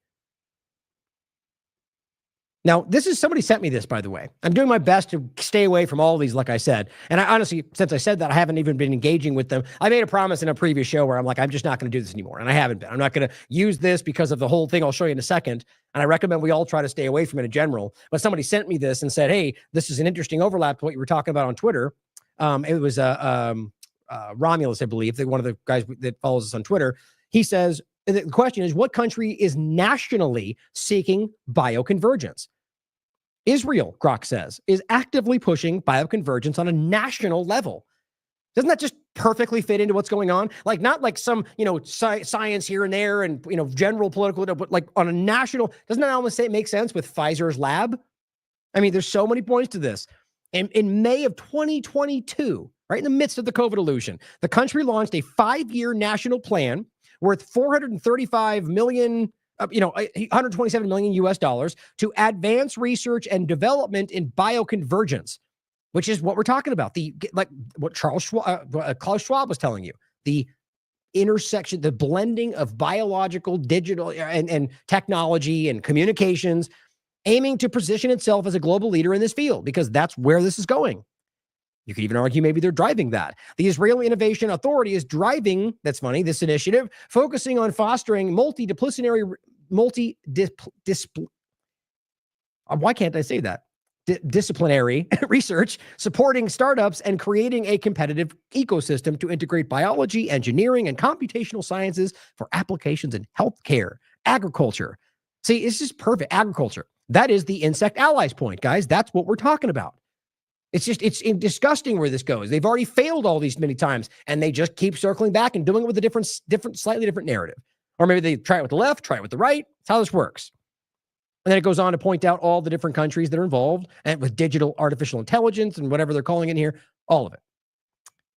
Now, somebody sent me this, by the way. I'm doing my best to stay away from all of these, like I said. And I honestly, since I said that, I haven't even been engaging with them. I made a promise in a previous show where I'm like, I'm just not going to do this anymore. And I haven't been. I'm not going to use this because of the whole thing I'll show you in a second. And I recommend we all try to stay away from it in general. But somebody sent me this and said, hey, this is an interesting overlap to what you were talking about on Twitter. It was Romulus, I believe, one of the guys that follows us on Twitter. He says, the question is, what country is nationally seeking bioconvergence? Israel, Grok says, is actively pushing bioconvergence on a national level. Doesn't that just perfectly fit into what's going on? Like, not like some, science here and there and, general political, but like on a national, doesn't that almost make sense with Pfizer's lab? I mean, there's so many points to this. In May of 2022, right in the midst of the COVID illusion, the country launched a 5-year national plan worth $435 million, $127 million US to advance research and development in bioconvergence, which is what we're talking about. What Klaus Schwab was telling you, the intersection, the blending of biological, digital, and technology and communications, aiming to position itself as a global leader in this field, because that's where this is going. You could even argue maybe they're driving that. The Israeli Innovation Authority is driving, that's funny, this initiative, focusing on fostering why can't I say that? Disciplinary research, supporting startups and creating a competitive ecosystem to integrate biology, engineering, and computational sciences for applications in healthcare, agriculture. See, it's just perfect. Agriculture. That is the insect allies point, guys. That's what we're talking about. It's disgusting where this goes. They've already failed all these many times, and they just keep circling back and doing it with a slightly different narrative. Or maybe they try it with the left, try it with the right. That's how this works. And then it goes on to point out all the different countries that are involved and with digital artificial intelligence and whatever they're calling it here, all of it.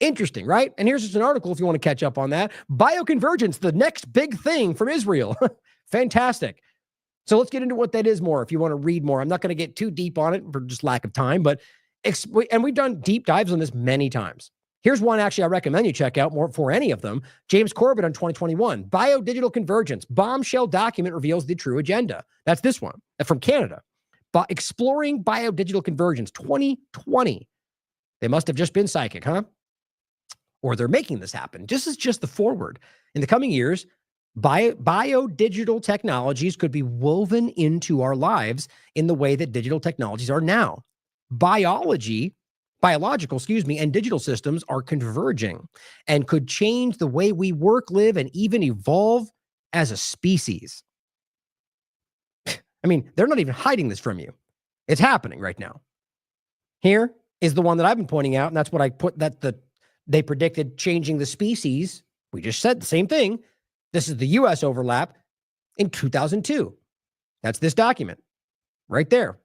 Interesting, right? And here's just an article if you want to catch up on that. Bioconvergence, the next big thing from Israel. Fantastic. So let's get into what that is more if you want to read more. I'm not going to get too deep on it for just lack of time, but and we've done deep dives on this many times. Here's one actually I recommend you check out more for any of them. James Corbett on 2021. Biodigital Convergence. Bombshell document reveals the true agenda. That's this one from Canada. But Exploring Biodigital Convergence 2020. They must have just been psychic, huh? Or they're making this happen. This is just the forward. In the coming years, biodigital technologies could be woven into our lives in the way that digital technologies are now. Biological, and digital systems are converging and could change the way we work, live, and even evolve as a species. I mean, they're not even hiding this from you. It's happening right now. Here is the one that I've been pointing out, and that's what I put they predicted changing the species. We just said the same thing. This is the U.S. overlap in 2002. That's this document right there.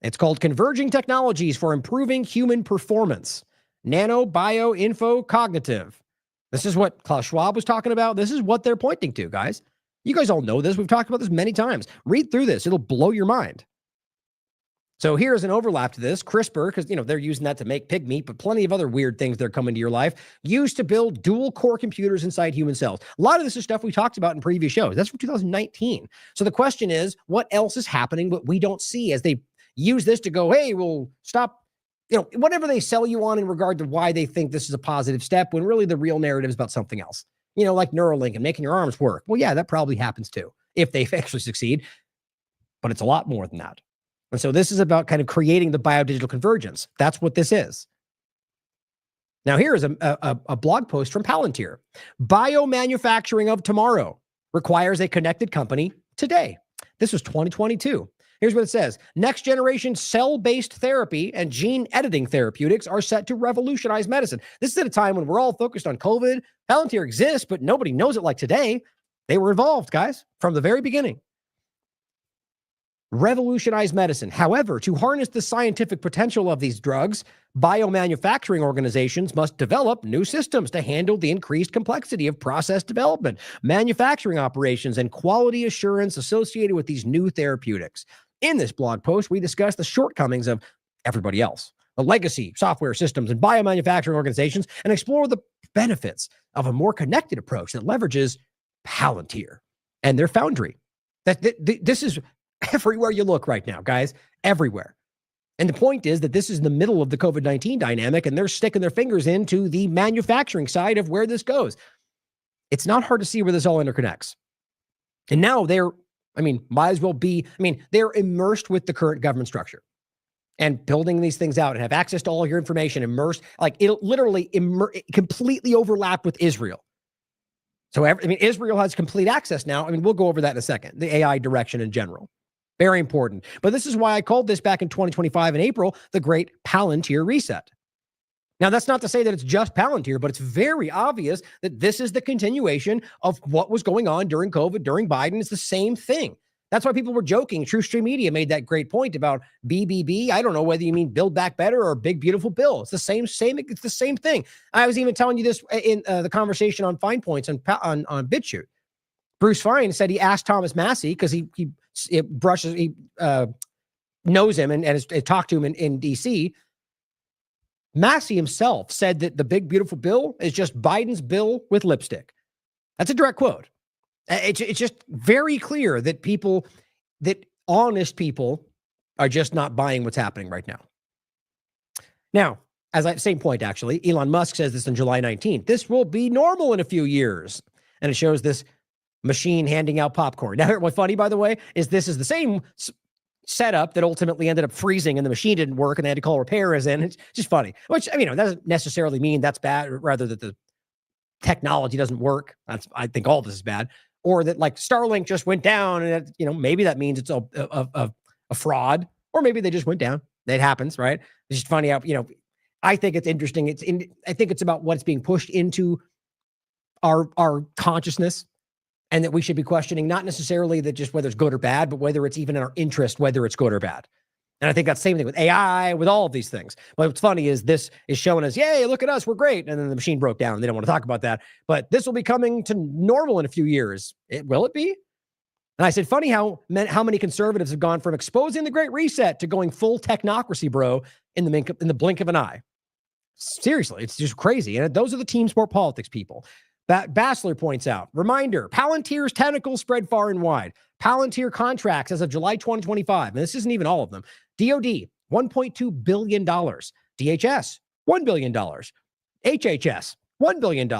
It's called Converging Technologies for Improving Human Performance. Nano, bio, info, cognitive. This is what Klaus Schwab was talking about. This is what they're pointing to, guys. You guys all know this. We've talked about this many times. Read through this. It'll blow your mind. So here's an overlap to this. CRISPR, because they're using that to make pig meat, but plenty of other weird things that are coming to your life, used to build dual core computers inside human cells. A lot of this is stuff we talked about in previous shows. That's from 2019. So the question is, what else is happening but we don't see as they use this to go, hey, we'll stop, whatever they sell you on in regard to why they think this is a positive step, when really the real narrative is about something else. Like Neuralink and making your arms work. Well, yeah, that probably happens too, if they actually succeed. But it's a lot more than that. And so this is about kind of creating the biodigital convergence. That's what this is. Now, here is a blog post from Palantir. Biomanufacturing of tomorrow requires a connected company today. This was 2022. Here's what it says. Next generation cell-based therapy and gene editing therapeutics are set to revolutionize medicine. This is at a time when we're all focused on COVID. Palantir exists, but nobody knows it like today. They were involved, guys, from the very beginning. Revolutionize medicine. However, to harness the scientific potential of these drugs, biomanufacturing organizations must develop new systems to handle the increased complexity of process development, manufacturing operations, and quality assurance associated with these new therapeutics. In this blog post, we discuss the shortcomings of everybody else, the legacy software systems and biomanufacturing organizations, and explore the benefits of a more connected approach that leverages Palantir and their foundry. This is everywhere you look right now, guys, everywhere. And the point is that this is in the middle of the COVID-19 dynamic, and they're sticking their fingers into the manufacturing side of where this goes. It's not hard to see where this all interconnects. And now they're immersed with the current government structure and building these things out and have access to all your information, immersed, it'll literally completely overlap with Israel. So, Israel has complete access now. We'll go over that in a second, the AI direction in general. Very important. But this is why I called this back in 2025 in April, the Great Palantir Reset. Now, that's not to say that it's just Palantir, but it's very obvious that this is the continuation of what was going on during COVID, during Biden. It's the same thing. That's why people were joking. True Stream Media made that great point about BBB. I don't know whether you mean Build Back Better or Big Beautiful Bill. It's the same. It's the same thing. I was even telling you this in the conversation on Fine Points on BitChute. Bruce Fine said he asked Thomas Massey because he knows him and has talked to him in D.C. Massey himself said that the Big Beautiful Bill is just Biden's bill with lipstick. That's a direct quote. It's just very clear that honest people are just not buying what's happening right now. Now, same point, actually, Elon Musk says this on July 19th. This will be normal in a few years. And it shows this machine handing out popcorn. Now, what's funny, by the way, is this is the same setup that ultimately ended up freezing and the machine didn't work and they had to call repairers in. It's just funny, which, I mean, it doesn't necessarily mean that's bad, rather that the technology doesn't work. I think all this is bad. Or that like Starlink just went down and, maybe that means it's a fraud, or maybe they just went down. That happens, right? It's just funny how, I think it's interesting. I think it's about what's being pushed into our consciousness, and that we should be questioning not necessarily that just whether it's good or bad, but whether it's even in our interest, whether it's good or bad. And I think that's the same thing with AI, with all of these things. But what's funny is this is showing us, yay, look at us, we're great. And then the machine broke down. They don't want to talk about that. But this will be coming to normal in a few years. Will it be? And I said, funny how many conservatives have gone from exposing the Great Reset to going full technocracy, bro, in the blink of an eye. Seriously, it's just crazy. And those are the team sport politics people. Bassler points out, reminder, Palantir's tentacles spread far and wide. Palantir contracts as of July 2025, and this isn't even all of them. DOD, $1.2 billion. DHS, $1 billion. HHS, $1 billion.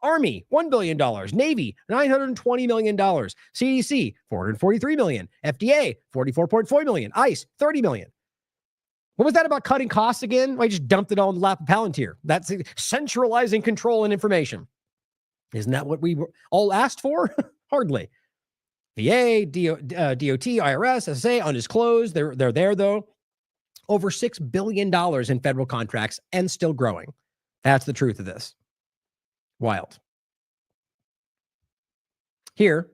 Army, $1 billion. Navy, $920 million. CDC, $443 million. FDA, $44.4 million. ICE, $30 million. What was that about cutting costs again? I just dumped it all in the lap of Palantir. That's centralizing control and information. Isn't that what we were all asked for? Hardly. VA, DOT, IRS, SSA, undisclosed. They're there, though. Over $6 billion in federal contracts and still growing. That's the truth of this. Wild. Here,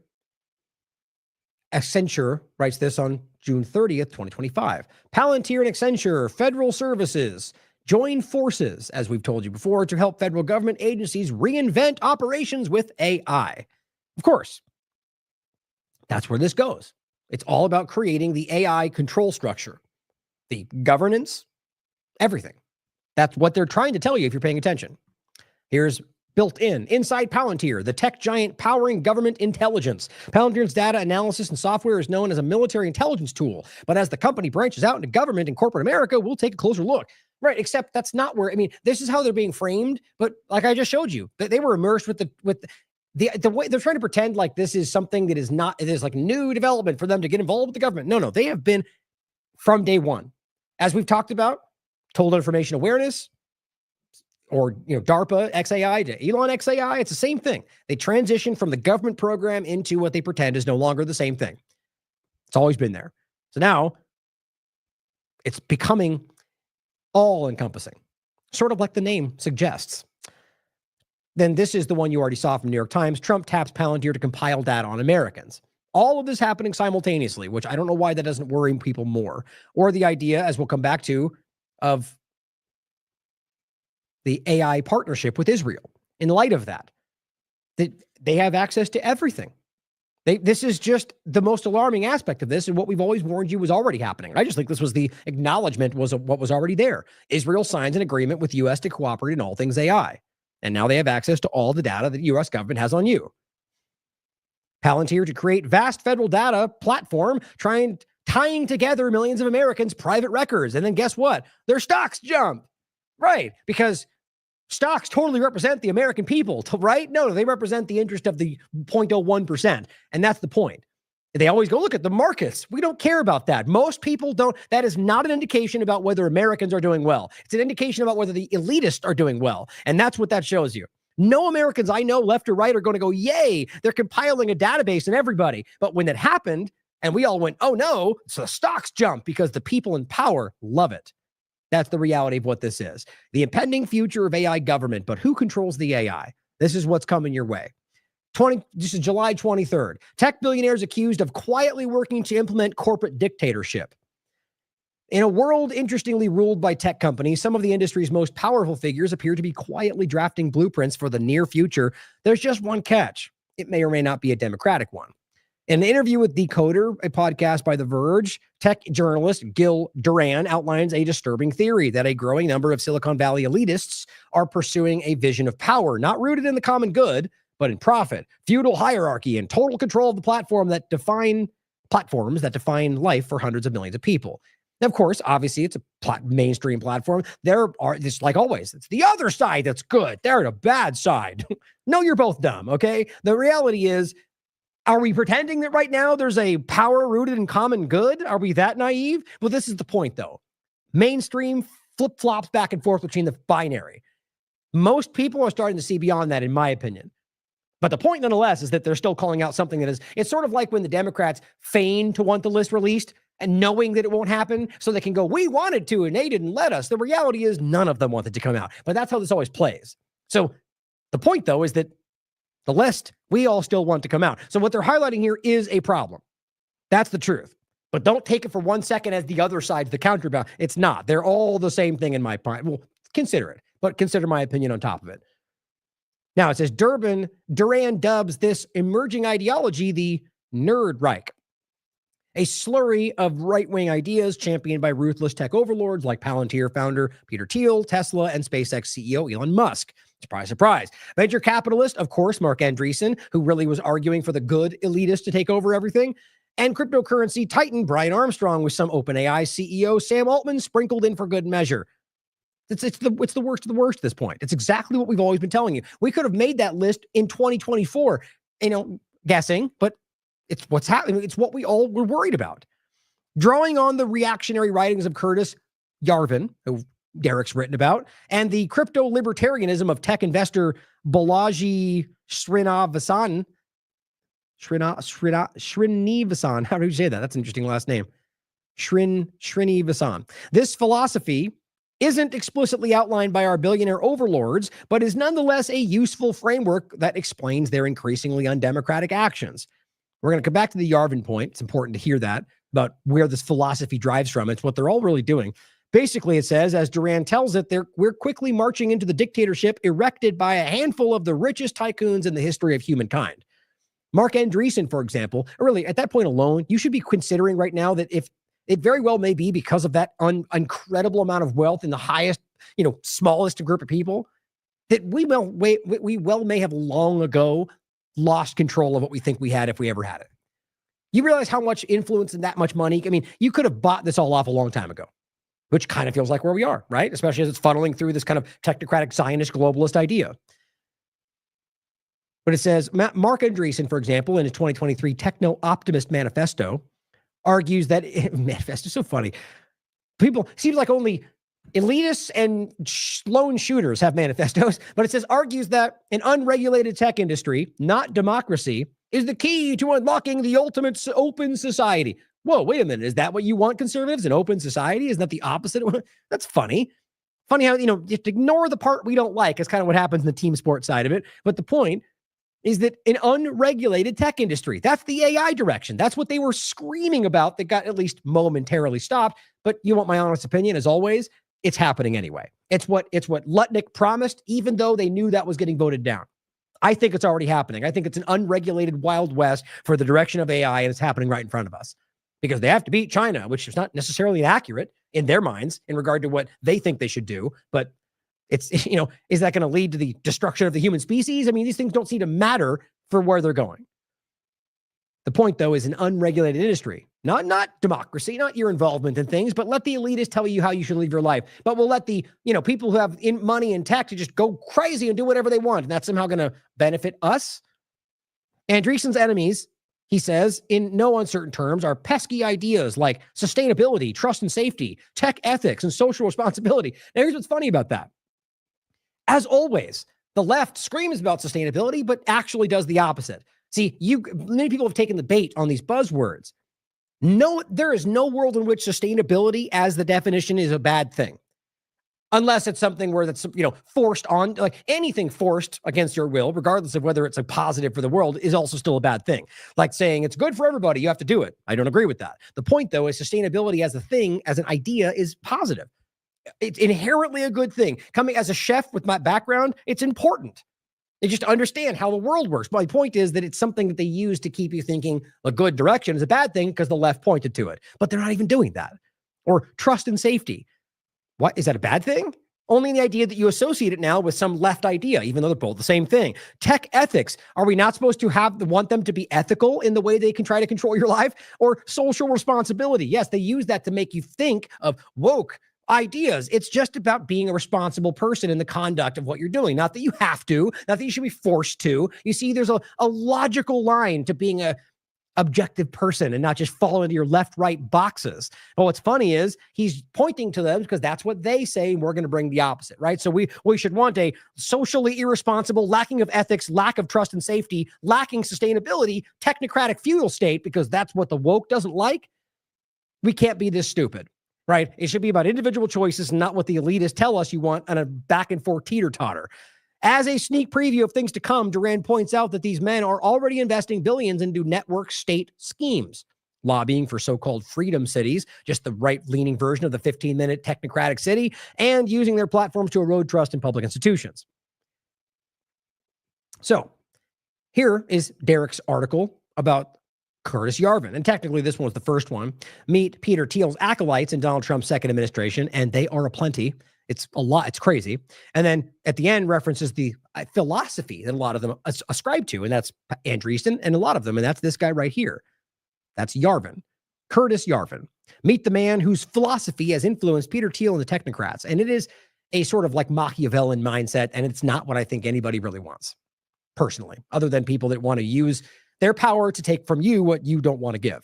Accenture writes this on June 30th, 2025. Palantir and Accenture Federal Services join forces, as we've told you before, to help federal government agencies reinvent operations with AI. Of course, that's where this goes. It's all about creating the AI control structure, the governance, everything. That's what they're trying to tell you if you're paying attention. Here's built inside Palantir, the tech giant powering government intelligence. Palantir's data analysis and software is known as a military intelligence tool, but as the company branches out into government and corporate America, we'll take a closer look. Right, except that's not where, this is how they're being framed, but like I just showed you, that they were immersed with the way they're trying to pretend like this is something that is not, it is like new development for them to get involved with the government. No, they have been from day one. As we've talked about, total information awareness, or DARPA XAI to Elon XAI, it's the same thing. They transition from the government program into what they pretend is no longer the same thing. It's always been there. So now it's becoming all-encompassing, sort of like the name suggests. Then this is the one you already saw from New York Times. Trump taps Palantir to compile data on Americans. All of this happening simultaneously, which I don't know why that doesn't worry people more. Or the idea, as we'll come back to, of the AI partnership with Israel. In light of that, they have access to everything. This is just the most alarming aspect of this, and what we've always warned you was already happening. I just think this was the acknowledgement of what was already there. Israel signs an agreement with U.S. to cooperate in all things AI, and now they have access to all the data that the U.S. government has on you. Palantir to create vast federal data platform, tying together millions of Americans' private records, and then guess what? Their stocks jump, right? Because stocks totally represent the American people, right? No, they represent the interest of the 0.01%. And that's the point. They always go, look at the markets. We don't care about that. Most people don't. That is not an indication about whether Americans are doing well. It's an indication about whether the elitists are doing well. And that's what that shows you. No Americans I know, left or right, are going to go, yay, they're compiling a database and everybody. But when it happened and we all went, oh no, so the stocks jump because the people in power love it. That's the reality of what this is. The impending future of AI government, but who controls the AI? This is what's coming your way. This is July 23rd. Tech billionaires accused of quietly working to implement corporate dictatorship. In a world interestingly ruled by tech companies, some of the industry's most powerful figures appear to be quietly drafting blueprints for the near future. There's just one catch. It may or may not be a democratic one. In an interview with Decoder, a podcast by The Verge, tech journalist Gil Duran outlines a disturbing theory that a growing number of Silicon Valley elitists are pursuing a vision of power, not rooted in the common good, but in profit, feudal hierarchy, and total control of the platforms that define life for hundreds of millions of people. Of course, obviously, it's a mainstream platform. There are, just like always, it's the other side that's good. They're the bad side. No, you're both dumb, okay? The reality is, are we pretending that right now there's a power rooted in common good? Are we that naive? Well, this is the point, though. Mainstream flip-flops back and forth between the binary. Most people are starting to see beyond that, in my opinion. But the point, nonetheless, is that they're still calling out something that is, it's sort of like when the Democrats feign to want the list released and knowing that it won't happen so they can go, we wanted to and they didn't let us. The reality is none of them wanted to come out. But that's how this always plays. So the point, though, is that the list, we all still want to come out. So what they're highlighting here is a problem. That's the truth. But don't take it for 1 second as the other side's the counterbalance. It's not. They're all the same thing in my point. Well, consider it, but consider my opinion on top of it. Now, it says Duran dubs this emerging ideology the Nerd Reich, a slurry of right-wing ideas championed by ruthless tech overlords like Palantir founder Peter Thiel, Tesla, and SpaceX CEO Elon Musk. Surprise, surprise. Venture capitalist, of course, Mark Andreessen, who really was arguing for the good elitists to take over everything, and cryptocurrency titan Brian Armstrong with some OpenAI CEO Sam Altman sprinkled in for good measure. It's the worst of the worst at this point. It's exactly what we've always been telling you. We could have made that list in 2024, guessing, but it's what's happening. It's what we all were worried about. Drawing on the reactionary writings of Curtis Yarvin, who Derek's written about, and the crypto libertarianism of tech investor Balaji Srinivasan. How do you say that? That's an interesting last name. Srinivasan. This philosophy isn't explicitly outlined by our billionaire overlords, but is nonetheless a useful framework that explains their increasingly undemocratic actions. We're going to come back to the Yarvin point. It's important to hear that about where this philosophy drives from. It's what they're all really doing. Basically, it says, as Duran tells it, we're quickly marching into the dictatorship erected by a handful of the richest tycoons in the history of humankind. Mark Andreessen, for example, really at that point alone, you should be considering right now that if it very well may be because of that incredible amount of wealth in the highest, smallest group of people, that we may have long ago lost control of what we think we had if we ever had it. You realize how much influence and that much money? I mean, you could have bought this all off a long time ago, which kind of feels like where we are, right? Especially as it's funneling through this kind of technocratic Zionist globalist idea. But it says, Mark Andreessen, for example, in his 2023 Techno-Optimist Manifesto, argues that manifesto is so funny. People seems like only elitists and lone shooters have manifestos, but it says argues that an unregulated tech industry, not democracy, is the key to unlocking the ultimate open society. Whoa, wait a minute. Is that what you want, conservatives? An open society? Isn't that the opposite? That's funny. Funny how, just ignore the part we don't like is kind of what happens in the team sports side of it. But the point is that an unregulated tech industry, that's the AI direction. That's what they were screaming about that got at least momentarily stopped. But you want my honest opinion, as always, it's happening anyway. It's what Lutnick promised, even though they knew that was getting voted down. I think it's already happening. I think it's an unregulated Wild West for the direction of AI, and it's happening right in front of us. Because they have to beat China, which is not necessarily accurate in their minds in regard to what they think they should do. But it's, is that going to lead to the destruction of the human species? I mean, these things don't seem to matter for where they're going. The point, though, is an unregulated industry, not democracy, not your involvement in things, but let the elitists tell you how you should live your life. But we'll let the, people who have money and tech to just go crazy and do whatever they want. And that's somehow going to benefit us. Andreessen's enemies, he says, in no uncertain terms, are pesky ideas like sustainability, trust and safety, tech ethics, and social responsibility. Now, here's what's funny about that. As always, the left screams about sustainability, but actually does the opposite. See, many people have taken the bait on these buzzwords. No, there is no world in which sustainability as the definition is a bad thing. Unless it's something where that's, forced on, like anything forced against your will, regardless of whether it's a positive for the world, is also still a bad thing. Like saying it's good for everybody, you have to do it. I don't agree with that. The point, though, is sustainability as a thing, as an idea, is positive. It's inherently a good thing. Coming as a chef with my background, it's important. They just understand how the world works. My point is that it's something that they use to keep you thinking a good direction is a bad thing because the left pointed to it. But they're not even doing that. Or trust and safety. What is that a bad thing? Only the idea that you associate it now with some left idea, even though they're both the same thing. Tech ethics. Are we not supposed to want them to be ethical in the way they can try to control your life? Or social responsibility? Yes, they use that to make you think of woke ideas. It's just about being a responsible person in the conduct of what you're doing. Not that you have to, not that you should be forced to. You see, there's a logical line to being a objective person and not just fall into your left-right boxes. But what's funny is he's pointing to them because that's what they say, and we're going to bring the opposite, right? So we should want a socially irresponsible, lacking of ethics, lack of trust and safety, lacking sustainability, technocratic feudal state, because that's what the woke doesn't like. We can't be this stupid, right? It should be about individual choices, not what the elitists tell us you want on a back and forth teeter-totter. As a sneak preview of things to come, Duran points out that these men are already investing billions into network state schemes, lobbying for so-called freedom cities, just the right-leaning version of the 15-minute technocratic city, and using their platforms to erode trust in public institutions. So here is Derek's article about Curtis Yarvin. And technically, this one was the first one. Meet Peter Thiel's acolytes in Donald Trump's second administration, and they are aplenty. It's a lot. It's crazy. And then at the end references the philosophy that a lot of them ascribe to, and that's Andreessen and a lot of them, and that's this guy right here. That's Yarvin, Curtis Yarvin. Meet the man whose philosophy has influenced Peter Thiel and the technocrats. And it is a sort of like Machiavellian mindset, and it's not what I think anybody really wants, personally, other than people that want to use their power to take from you what you don't want to give.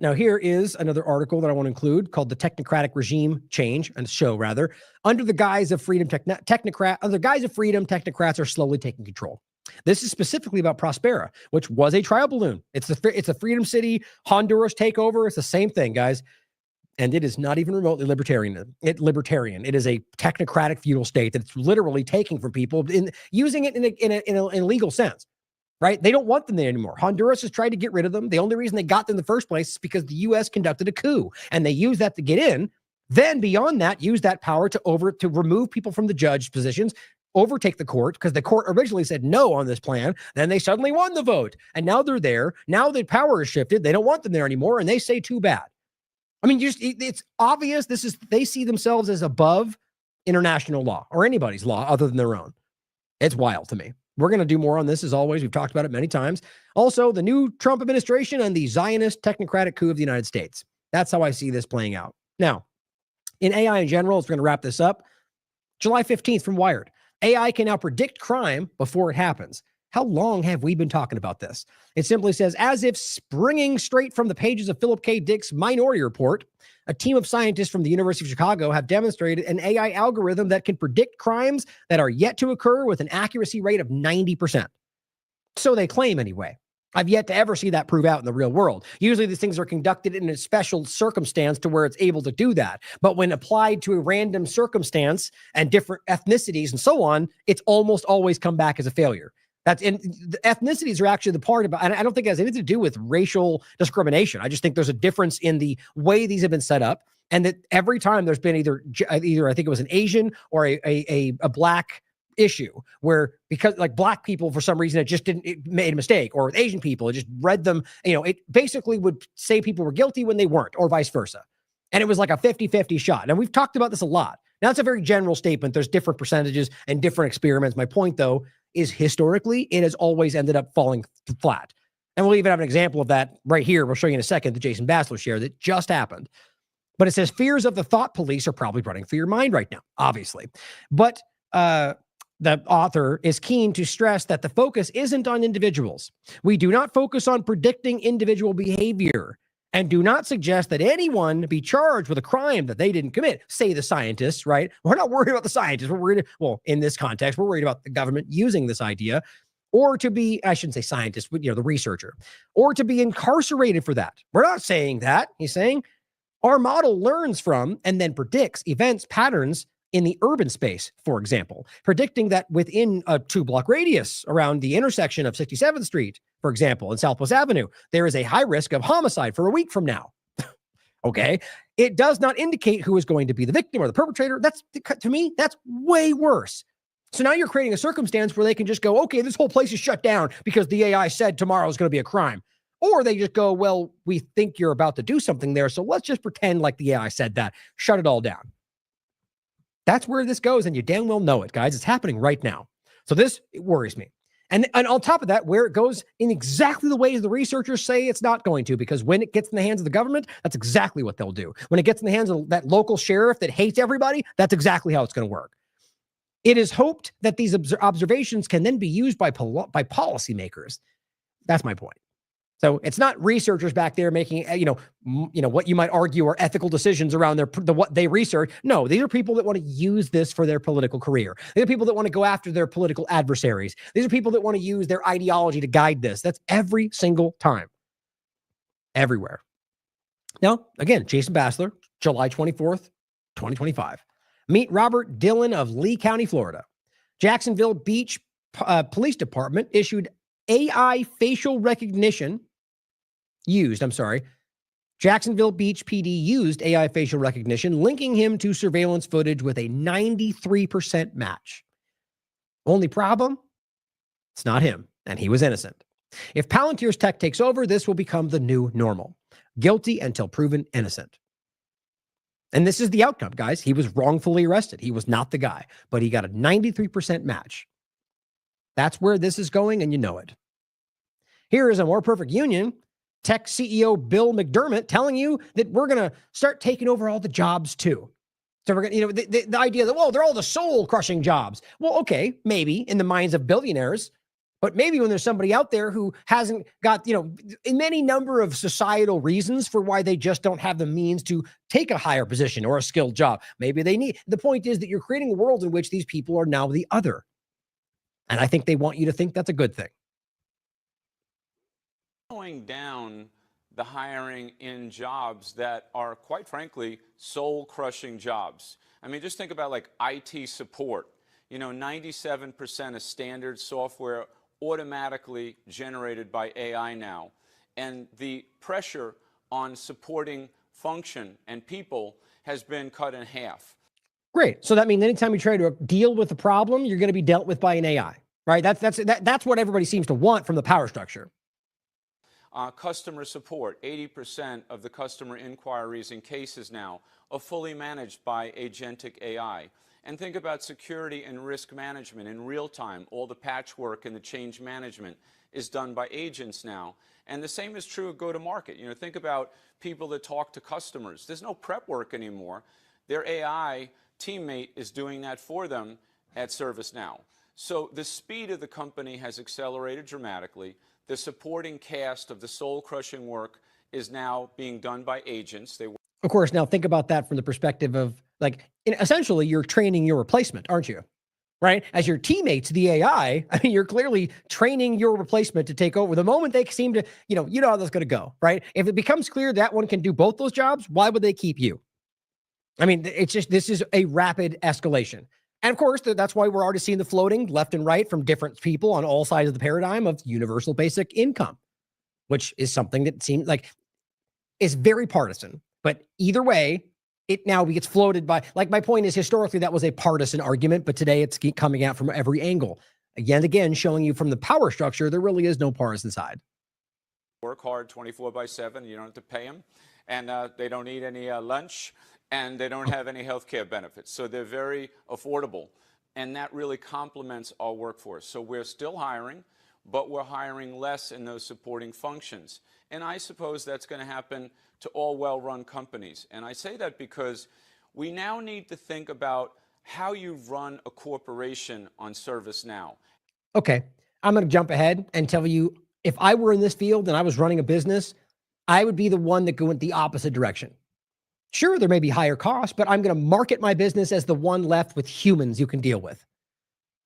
Now, here is another article that I want to include called The Technocratic Regime Change, and show rather. Under the guise of freedom, technocrats are slowly taking control. This is specifically about Prospera, which was a trial balloon. It's a Freedom City, Honduras takeover. It's the same thing, guys. And it is not even remotely libertarian. It is a technocratic feudal state that's literally taking from people, using it in a legal sense. Right? They don't want them there anymore. Honduras has tried to get rid of them. The only reason they got them in the first place is because the U.S. conducted a coup, and they used that to get in. Then beyond that, use that power to remove people from the judge positions, overtake the court, because the court originally said no on this plan. Then they suddenly won the vote, and now they're there. Now the power has shifted. They don't want them there anymore, and they say too bad. I mean, it's obvious. They see themselves as above international law or anybody's law other than their own. It's wild to me. We're going to do more on this, as always. We've talked about it many times. Also, the new Trump administration and the Zionist technocratic coup of the United States. That's how I see this playing out. Now, in AI in general, as we're going to wrap this up, July 15th from Wired. AI can now predict crime before it happens. How long have we been talking about this? It simply says, as if springing straight from the pages of Philip K. Dick's Minority Report, a team of scientists from the University of Chicago have demonstrated an AI algorithm that can predict crimes that are yet to occur with an accuracy rate of 90%. So they claim anyway. I've yet to ever see that prove out in the real world. Usually these things are conducted in a special circumstance to where it's able to do that. But when applied to a random circumstance and different ethnicities and so on, it's almost always come back as a failure. The ethnicities are actually the part about, and I don't think it has anything to do with racial discrimination. I just think there's a difference in the way these have been set up, and that every time there's been either I think it was an Asian or a black issue where, because like black people, for some reason, it made a mistake, or with Asian people, it just read them, it basically would say people were guilty when they weren't, or vice versa. And it was like a 50-50 shot. And we've talked about this a lot. Now, it's a very general statement. There's different percentages and different experiments. My point, though, is historically, it has always ended up falling flat. And we'll even have an example of that right here. We'll show you in a second, the Jason Bassler share that just happened. But it says fears of the thought police are probably running through your mind right now, obviously. But the author is keen to stress that the focus isn't on individuals. We do not focus on predicting individual behavior, and do not suggest that anyone be charged with a crime that they didn't commit, say the scientists, right? We're not worried about the scientists. We're worried, well, in this context, we're worried about the government using this idea, or to be, I shouldn't say scientist, but the researcher, or to be incarcerated for that. We're not saying that. He's saying our model learns from and then predicts events, patterns in the urban space, for example, predicting that within a 2-block radius around the intersection of 67th Street, for example, and Southwest Avenue, there is a high risk of homicide for a week from now. Okay. It does not indicate who is going to be the victim or the perpetrator. That's, to me, that's way worse. So now you're creating a circumstance where they can just go, okay, this whole place is shut down because the AI said tomorrow is going to be a crime. Or they just go, well, we think you're about to do something there, so let's just pretend like the AI said that. Shut it all down. That's where this goes, and you damn well know it, guys. It's happening right now. So this worries me. And on top of that, where it goes in exactly the ways the researchers say it's not going to, because when it gets in the hands of the government, that's exactly what they'll do. When it gets in the hands of that local sheriff that hates everybody, that's exactly how it's going to work. It is hoped that these observations can then be used by policymakers. That's my point. So it's not researchers back there making, what you might argue are ethical decisions around what they research. No, these are people that want to use this for their political career. These are people that want to go after their political adversaries. These are people that want to use their ideology to guide this. That's every single time. Everywhere. Now, again, Jason Bassler, July 24th, 2025. Meet Robert Dillon of Lee County, Florida. Jacksonville Beach Police Department issued AI facial recognition Jacksonville Beach PD used AI facial recognition, linking him to surveillance footage with a 93% match. Only problem? It's not him, and he was innocent. If Palantir's tech takes over, this will become the new normal. Guilty until proven innocent. And this is the outcome, guys. He was wrongfully arrested. He was not the guy, but he got a 93% match. That's where this is going, and you know it. Here is a more perfect union. Tech CEO Bill McDermott telling you that we're going to start taking over all the jobs too. So we're going to, the idea that, well, they're all the soul crushing jobs. Well, okay, maybe in the minds of billionaires, but maybe when there's somebody out there who hasn't got, in many number of societal reasons for why they just don't have the means to take a higher position or a skilled job. Maybe they need, the point is that you're creating a world in which these people are now the other. And I think they want you to think that's a good thing. Slowing down the hiring in jobs that are, quite frankly, soul-crushing jobs. I mean, just think about like IT support. 97% of standard software automatically generated by AI now. And the pressure on supporting function and people has been cut in half. Great. So that means anytime you try to deal with a problem, you're going to be dealt with by an AI, right? That's what everybody seems to want from the power structure. Customer support, 80% of the customer inquiries and cases now are fully managed by agentic AI. And think about security and risk management in real time. All the patchwork and the change management is done by agents now. And the same is true of go-to-market. Think about people that talk to customers. There's no prep work anymore. Their AI teammate is doing that for them at ServiceNow. So the speed of the company has accelerated dramatically. The supporting cast of the soul-crushing work is now being done by agents. Of course, now think about that from the perspective of, essentially, you're training your replacement, aren't you? Right? As your teammates, the AI, you're clearly training your replacement to take over. The moment they seem to, you know how that's going to go, right? If it becomes clear that one can do both those jobs, why would they keep you? This is a rapid escalation. And of course, that's why we're already seeing the floating left and right from different people on all sides of the paradigm of universal basic income, which is something that seems like is very partisan. But either way, it now gets floated by, my point is historically that was a partisan argument, but today it's coming out from every angle. Again, showing you from the power structure, there really is no partisan side. Work hard 24/7. You don't have to pay them. And they don't eat any lunch. And they don't have any health care benefits. So they're very affordable. And that really complements our workforce. So we're still hiring, but we're hiring less in those supporting functions. And I suppose that's going to happen to all well-run companies. And I say that because we now need to think about how you run a corporation on ServiceNow. Okay, I'm going to jump ahead and tell you, if I were in this field and I was running a business, I would be the one that go in the opposite direction. Sure, there may be higher costs, but I'm going to market my business as the one left with humans you can deal with.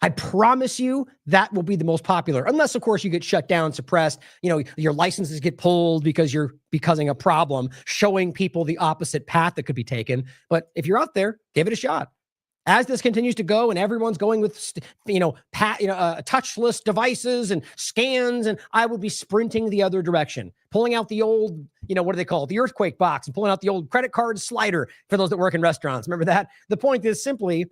I promise you that will be the most popular, unless, of course, you get shut down, suppressed, your licenses get pulled because you're becoming a problem, showing people the opposite path that could be taken. But if you're out there, give it a shot. As this continues to go and everyone's going with, touchless devices and scans, and I will be sprinting the other direction, pulling out the old, what do they call it? The earthquake box, and pulling out the old credit card slider for those that work in restaurants. Remember that? The point is simply,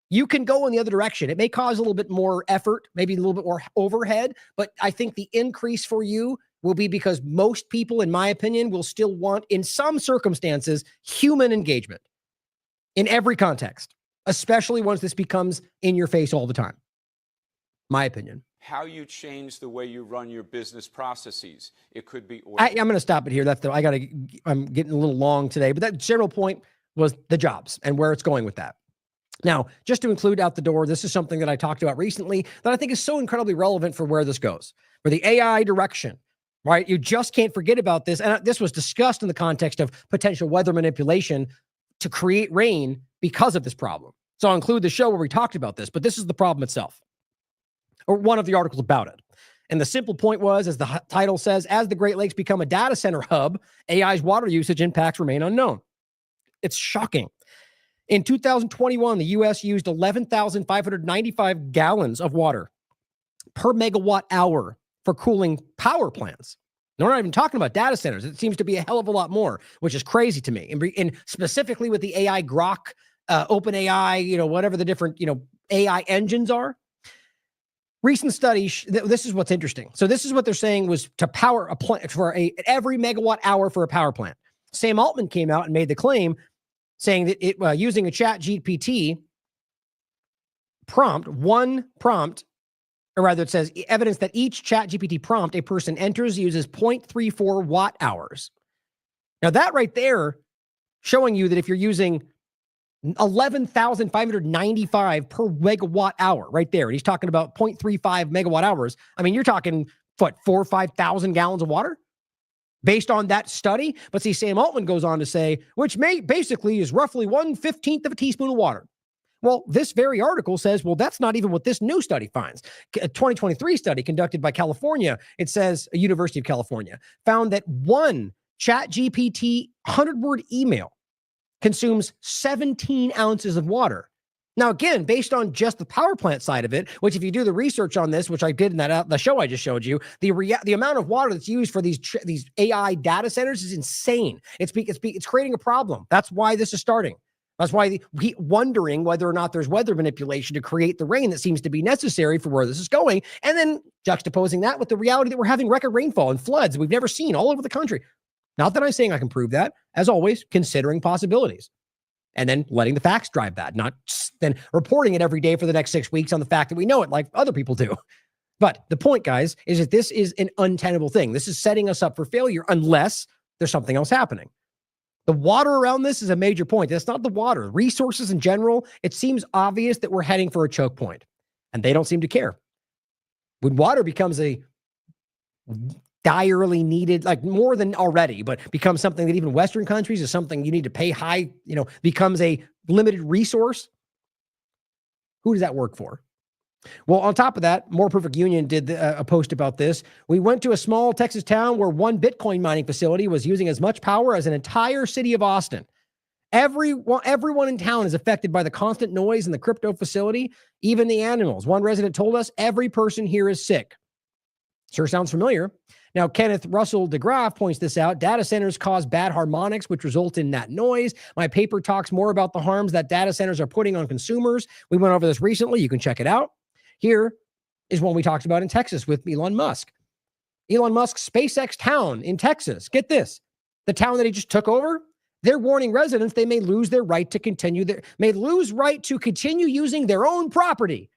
you can go in the other direction. It may cause a little bit more effort, maybe a little bit more overhead, but I think the increase for you will be because most people, in my opinion, will still want, in some circumstances, human engagement in every context. especially once this becomes in your face all the time. My opinion. How you change the way you run your business processes. It could be. I'm going to stop it here. I'm getting a little long today, but that general point was the jobs and where it's going with that. Now, just to include out the door, this is something that I talked about recently that I think is so incredibly relevant for where this goes, for the AI direction, right? You just can't forget about this. And this was discussed in the context of potential weather manipulation to create rain because of this problem. So I'll include the show where we talked about this, but this is the problem itself, or one of the articles about it. And the simple point was, as the title says, as the Great Lakes become a data center hub, AI's water usage impacts remain unknown. It's shocking. In 2021, the U.S. used 11,595 gallons of water per megawatt hour for cooling power plants. We're not even talking about data centers. It seems to be a hell of a lot more, which is crazy to me. And specifically with the AI Grok, OpenAI, whatever the different, AI engines are. Recent studies, this is what's interesting. So this is what they're saying was to power a plant for every megawatt hour for a power plant. Sam Altman came out and made the claim saying that using a chat GPT prompt, or rather it says evidence that each chat GPT prompt a person enters uses 0.34 watt hours. Now that right there showing you that if you're using 11,595 per megawatt hour right there, and he's talking about 0.35 megawatt hours. I mean, you're talking, 4,000 or 5,000 gallons of water based on that study. But see, Sam Altman goes on to say, which basically is roughly 1/15 of a teaspoon of water. Well, this very article says, well, that's not even what this new study finds. A 2023 study conducted by California, it says a University of California, found that one chat GPT 100-word email consumes 17 ounces of water. Now, again, based on just the power plant side of it, which if you do the research on this, which I did in the show I just showed you, the amount of water that's used for these AI data centers is insane. It's creating a problem. That's why this is starting. That's why we wondering whether or not there's weather manipulation to create the rain that seems to be necessary for where this is going. And then juxtaposing that with the reality that we're having record rainfall and floods we've never seen all over the country. Not that I'm saying I can prove that, as always, considering possibilities. And then letting the facts drive that, not then reporting it every day for the next 6 weeks on the fact that we know it like other people do. But the point, guys, is that this is an untenable thing. This is setting us up for failure unless there's something else happening. The water around this is a major point. That's not the water. Resources in general, it seems obvious that we're heading for a choke point, and they don't seem to care. When water becomes a direly needed, like more than already, but becomes something that even Western countries is something you need to pay high, becomes a limited resource. Who does that work for? Well, on top of that, More Perfect Union did a post about this. We went to a small Texas town where one Bitcoin mining facility was using as much power as an entire city of Austin. Everyone in town is affected by the constant noise in the crypto facility, even the animals. One resident told us every person here is sick. Sure sounds familiar. Now, Kenneth Russell DeGraff points this out. Data centers cause bad harmonics, which result in that noise. My paper talks more about the harms that data centers are putting on consumers. We went over this recently. You can check it out. Here is one we talked about in Texas with Elon Musk. Elon Musk's SpaceX town in Texas. Get this. The town that he just took over, they're warning residents they may lose their right to continue using their own property.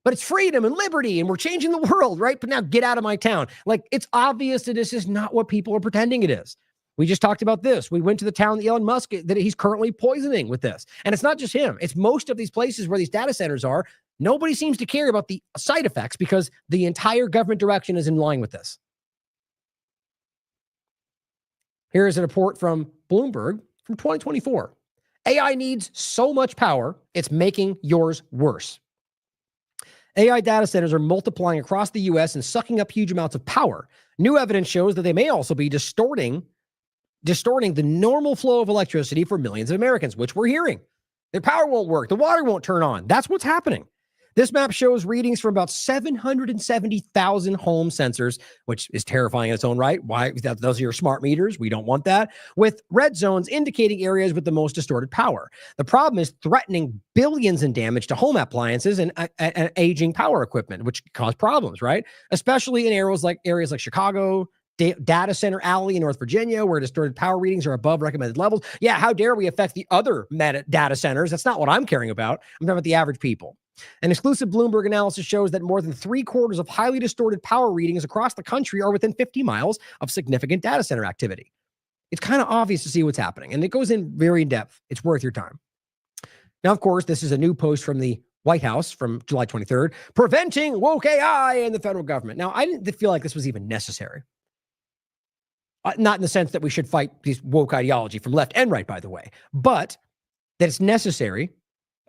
But it's freedom and liberty, and we're changing the world, right? But now get out of my town. Like, it's obvious that this is not what people are pretending it is. We just talked about this. We went to the town that Elon Musk, that he's currently poisoning with this. And it's not just him. It's most of these places where these data centers are. Nobody seems to care about the side effects because the entire government direction is in line with this. Here is a report from Bloomberg from 2024. AI needs so much power, it's making yours worse. AI data centers are multiplying across the U.S. and sucking up huge amounts of power. New evidence shows that they may also be distorting the normal flow of electricity for millions of Americans, which we're hearing. Their power won't work. The water won't turn on. That's what's happening. This map shows readings from about 770,000 home sensors, which is terrifying in its own right. Why? Those are your smart meters. We don't want that. With red zones indicating areas with the most distorted power. The problem is threatening billions in damage to home appliances and aging power equipment, which cause problems, right? Especially in areas like Chicago, data center alley in North Virginia where distorted power readings are above recommended levels. Yeah, how dare we affect the other data centers? That's not what I'm caring about. I'm talking about the average people. An exclusive Bloomberg analysis shows that more than 3/4 of highly distorted power readings across the country are within 50 miles of significant data center activity. It's kind of obvious to see what's happening, and it goes in very in depth. It's worth your time. Now, of course, this is a new post from the White House from July 23rd, preventing woke AI in the federal government. Now, I didn't feel like this was even necessary. Not in the sense that we should fight these woke ideology from left and right, by the way, but that it's necessary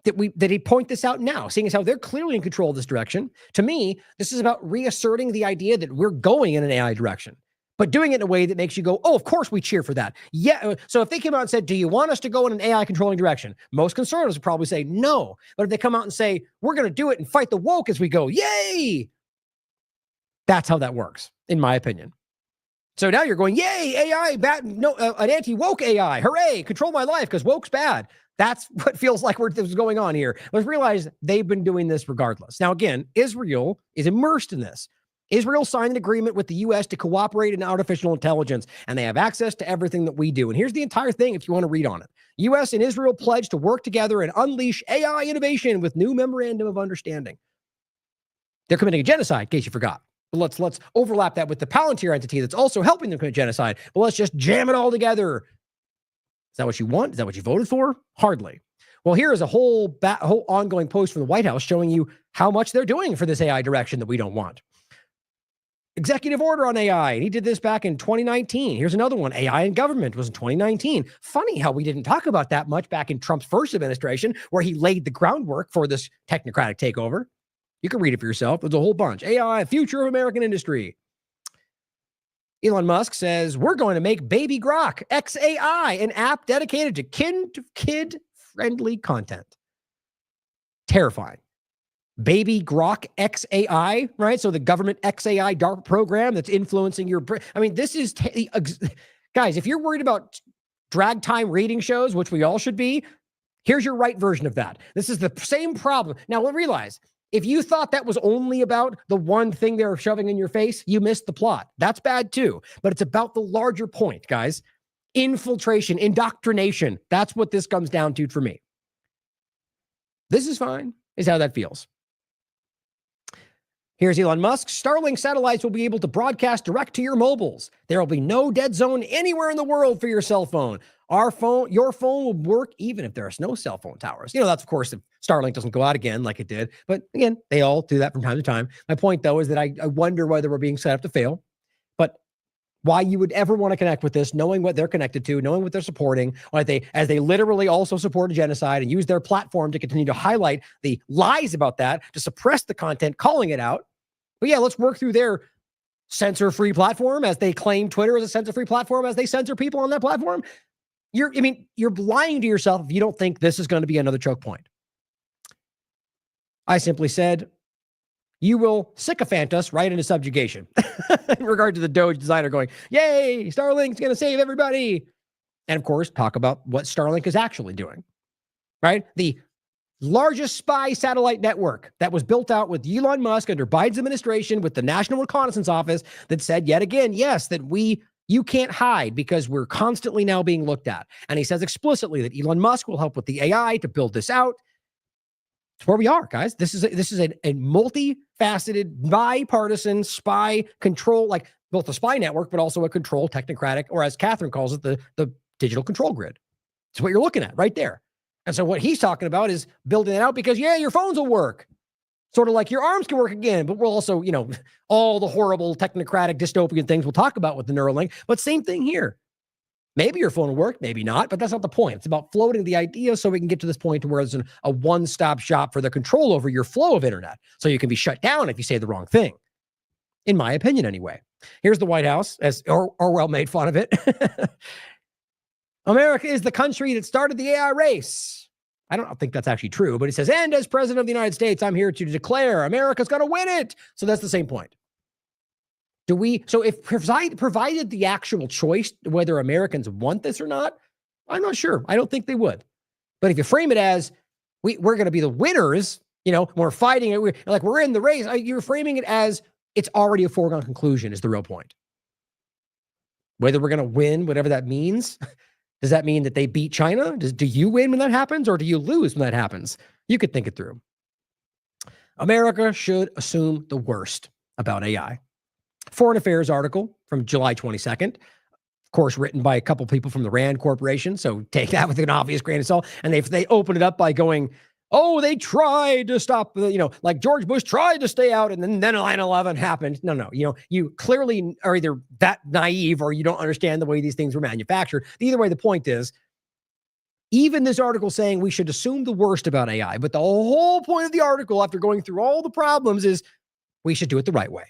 that he point this out now, seeing as how they're clearly in control of this direction. To me, this is about reasserting the idea that we're going in an AI direction, but doing it in a way that makes you go, oh, of course we cheer for that. Yeah. So if they came out and said, do you want us to go in an AI controlling direction? Most conservatives would probably say no. But if they come out and say, we're going to do it and fight the woke as we go, yay! That's how that works, in my opinion. So now you're going, yay, AI, an anti-woke AI, hooray, control my life because woke's bad. That's what feels like what's going on here. Let's realize they've been doing this regardless. Now, again, Israel is immersed in this. Israel signed an agreement with the U.S. to cooperate in artificial intelligence, and they have access to everything that we do. And here's the entire thing if you want to read on it. U.S. and Israel pledged to work together and unleash AI innovation with new memorandum of understanding. They're committing a genocide, in case you forgot. But let's overlap that with the Palantir entity that's also helping them commit genocide. But let's just jam it all together. Is that what you want? Is that what you voted for? Hardly. Well, here is a whole ongoing post from the White House showing you how much they're doing for this AI direction that we don't want. Executive order on AI. And he did this back in 2019. Here's another one. AI in government was in 2019. Funny how we didn't talk about that much back in Trump's first administration, where he laid the groundwork for this technocratic takeover. You can read it for yourself. There's a whole bunch. AI, future of American industry. Elon Musk says, we're going to make Baby Grok, XAI, an app dedicated to kid-friendly content. Terrifying. Baby Grok XAI, right? So the government XAI DARPA program that's influencing your brain. I mean, this is, guys, if you're worried about drag time reading shows, which we all should be, here's your right version of that. This is the same problem. Now, we'll realize, if you thought that was only about the one thing they're shoving in your face, you missed the plot. That's bad too. But it's about the larger point, guys. Infiltration, indoctrination. That's what this comes down to for me. This is fine, is how that feels. Here's Elon Musk. Starlink satellites will be able to broadcast direct to your mobiles. There will be no dead zone anywhere in the world for your cell phone. Your phone will work even if there are no cell phone towers. That's of course if Starlink doesn't go out again like it did. But again, they all do that from time to time. My point though is that I wonder whether we're being set up to fail. But why you would ever want to connect with this, knowing what they're connected to, knowing what they're supporting, as they literally also support a genocide and use their platform to continue to highlight the lies about that, to suppress the content, calling it out. But yeah, let's work through their censor-free platform as they claim Twitter is a censor-free platform, as they censor people on that platform. You're lying to yourself if you don't think this is going to be another choke point. I simply said, you will sycophant us right into subjugation in regard to the Doge designer going, yay, Starlink's going to save everybody. And of course, talk about what Starlink is actually doing, right? The largest spy satellite network that was built out with Elon Musk under Biden's administration with the National Reconnaissance Office that said yet again, yes, that you can't hide because we're constantly now being looked at. And he says explicitly that Elon Musk will help with the AI to build this out. It's where we are, guys. This is a multifaceted, bipartisan spy control, like both a spy network, but also a control technocratic, or as Catherine calls it, the digital control grid. It's what you're looking at right there. And so what he's talking about is building it out because, yeah, your phones will work. Sort of like your arms can work again, but we'll also, all the horrible technocratic dystopian things we'll talk about with the Neuralink. But same thing here. Maybe your phone will work, maybe not, but that's not the point. It's about floating the idea so we can get to this point to where there's a one-stop shop for the control over your flow of internet. So you can be shut down if you say the wrong thing. In my opinion, anyway. Here's the White House, as Orwell made fun of it. America is the country that started the AI race. I don't think that's actually true, but it says, and as president of the United States, I'm here to declare America's going to win it. So that's the same point. So if provided the actual choice whether Americans want this or not, I'm not sure. I don't think they would. But if you frame it as we're going to be the winners, we're fighting it, we're in the race, you're framing it as it's already a foregone conclusion is the real point. whether we're going to win, whatever that means. Does that mean that they beat China? Do you win when that happens, or do you lose when that happens? You could think it through. America should assume the worst about AI. Foreign Affairs article from July 22nd. Of course, written by a couple people from the Rand Corporation. So take that with an obvious grain of salt. And they open it up by going, oh, they tried to stop, like George Bush tried to stay out, and then 9/11 happened. No. You clearly are either that naive or you don't understand the way these things were manufactured. Either way, the point is, even this article saying we should assume the worst about AI, but the whole point of the article, after going through all the problems, is we should do it the right way,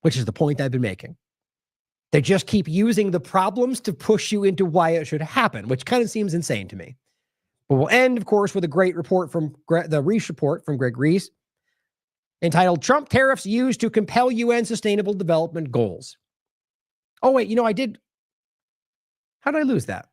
which is the point I've been making. They just keep using the problems to push you into why it should happen, which kind of seems insane to me. But we'll end, of course, with a great report from the Reese report from Greg Reese, entitled Trump Tariffs Used to Compel UN Sustainable Development Goals. Oh, wait, how did I lose that?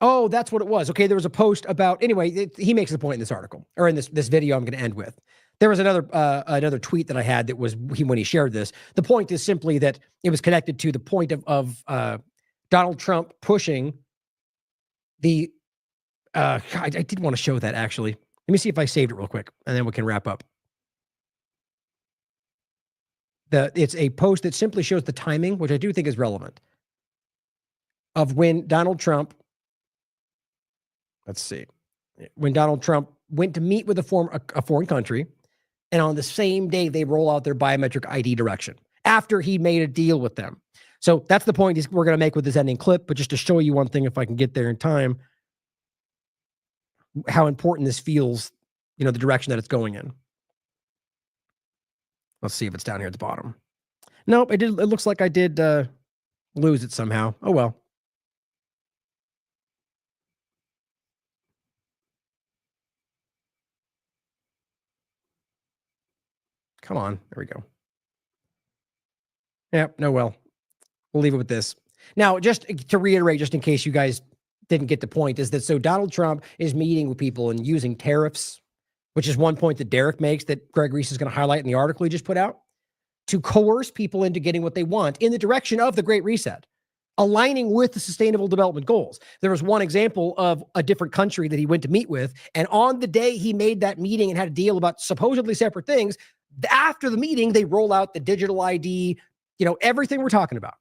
Oh, that's what it was. Okay, there was a post about, anyway, he makes the point in this article, or in this video I'm going to end with. There was another tweet that I had that was when he shared this. The point is simply that it was connected to the point of Donald Trump pushing the I did want to show that, actually. Let me see if I saved it real quick, and then we can wrap up. It's a post that simply shows the timing, which I do think is relevant, of when Donald Trump, when Donald Trump went to meet with a foreign country, and on the same day they roll out their biometric ID direction after he made a deal with them. So that's the point we're going to make with this ending clip. But just to show you one thing, if I can get there in time, how important this feels, the direction that it's going in. Let's see if it's down here at the bottom. Nope, it looks like I did lose it somehow. Oh, well. Come on. There we go. Yep. No, well, we'll leave it with this. Now, just to reiterate, just in case you guys didn't get the point, is that so Donald Trump is meeting with people and using tariffs, which is one point that Derek makes that Greg Reese is going to highlight in the article he just put out, to coerce people into getting what they want in the direction of the Great Reset, aligning with the Sustainable Development Goals. There was one example of a different country that he went to meet with, and on the day he made that meeting and had a deal about supposedly separate things, after the meeting, they roll out the digital ID, everything we're talking about.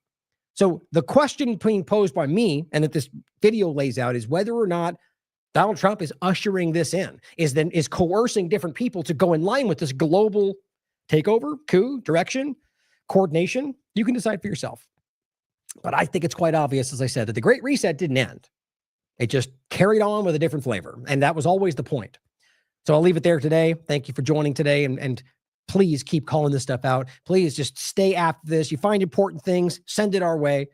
So the question being posed by me, and that this video lays out, is whether or not Donald Trump is ushering this in, is coercing different people to go in line with this global takeover, coup, direction, coordination. You can decide for yourself. But I think it's quite obvious, as I said, that the Great Reset didn't end. It just carried on with a different flavor. And that was always the point. So I'll leave it there today. Thank you for joining today. And please keep calling this stuff out. Please just stay after this. You find important things, send it our way.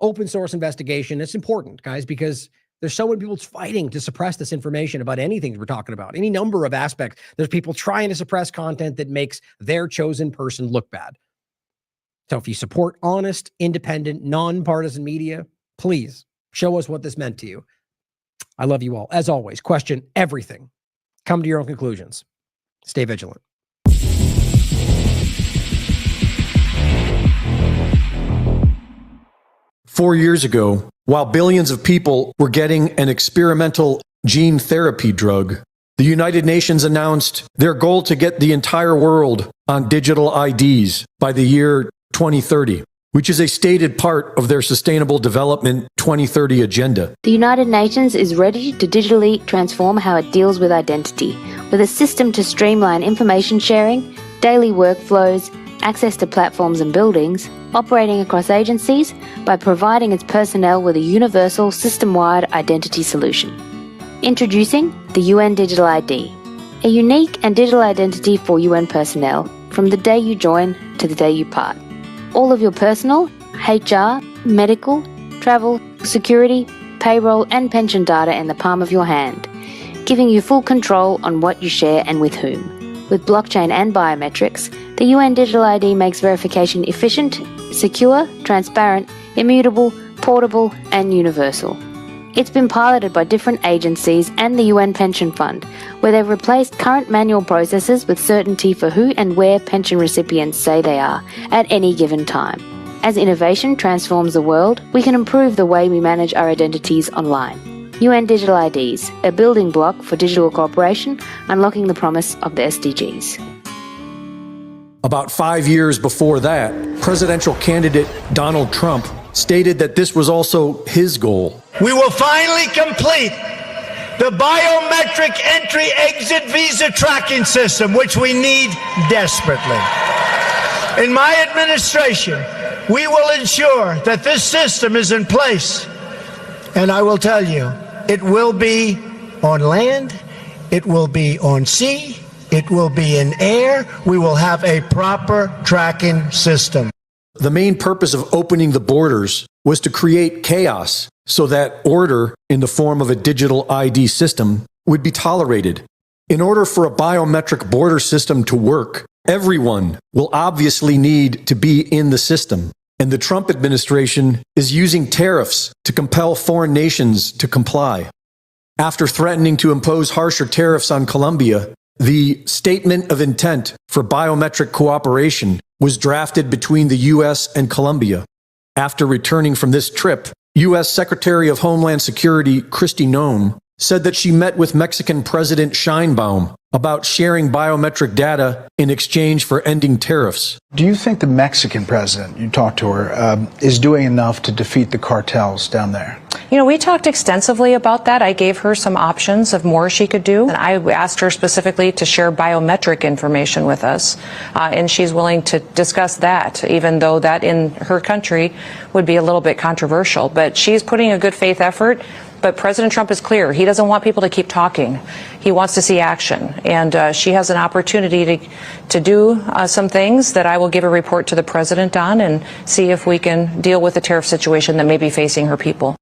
Open source investigation. It's important, guys, because there's so many people fighting to suppress this information about anything we're talking about, any number of aspects. There's people trying to suppress content that makes their chosen person look bad. So if you support honest, independent, nonpartisan media, please show us what this meant to you. I love you all. As always, question everything. Come to your own conclusions. Stay vigilant. 4 years ago, while billions of people were getting an experimental gene therapy drug, the United Nations announced their goal to get the entire world on digital IDs by the year 2030, which is a stated part of their Sustainable Development 2030 agenda. The United Nations is ready to digitally transform how it deals with identity, with a system to streamline information sharing, daily workflows, access to platforms and buildings, operating across agencies by providing its personnel with a universal system-wide identity solution. Introducing the UN Digital ID, a unique and digital identity for UN personnel from the day you join to the day you part. All of your personal, HR, medical, travel, security, payroll and pension data in the palm of your hand, giving you full control on what you share and with whom. With blockchain and biometrics, the UN Digital ID makes verification efficient, secure, transparent, immutable, portable, and universal. It's been piloted by different agencies and the UN Pension Fund, where they've replaced current manual processes with certainty for who and where pension recipients say they are at any given time. As innovation transforms the world, we can improve the way we manage our identities online. UN Digital IDs, a building block for digital cooperation, unlocking the promise of the SDGs. About 5 years before that, presidential candidate Donald Trump stated that this was also his goal. We will finally complete the biometric entry-exit visa tracking system, which we need desperately. In my administration, we will ensure that this system is in place. And I will tell you, it will be on land, it will be on sea, it will be in air. We will have a proper tracking system. The main purpose of opening the borders was to create chaos so that order in the form of a digital ID system would be tolerated. In order for a biometric border system to work, everyone will obviously need to be in the system. And the Trump administration is using tariffs to compel foreign nations to comply. After threatening to impose harsher tariffs on Colombia, the Statement of Intent for Biometric Cooperation was drafted between the U.S. and Colombia. After returning from this trip, U.S. Secretary of Homeland Security Kristi Noem said that she met with Mexican President Sheinbaum about sharing biometric data in exchange for ending tariffs. Do you think the Mexican president, you talked to her, is doing enough to defeat the cartels down there? You know, we talked extensively about that. I gave her some options of more she could do. And I asked her specifically to share biometric information with us. And she's willing to discuss that, even though that in her country would be a little bit controversial. But she's putting a good faith effort. But President Trump is clear. He doesn't want people to keep talking. He wants to see action. And she has an opportunity to do some things that I will give a report to the president on and see if we can deal with the tariff situation that may be facing her people.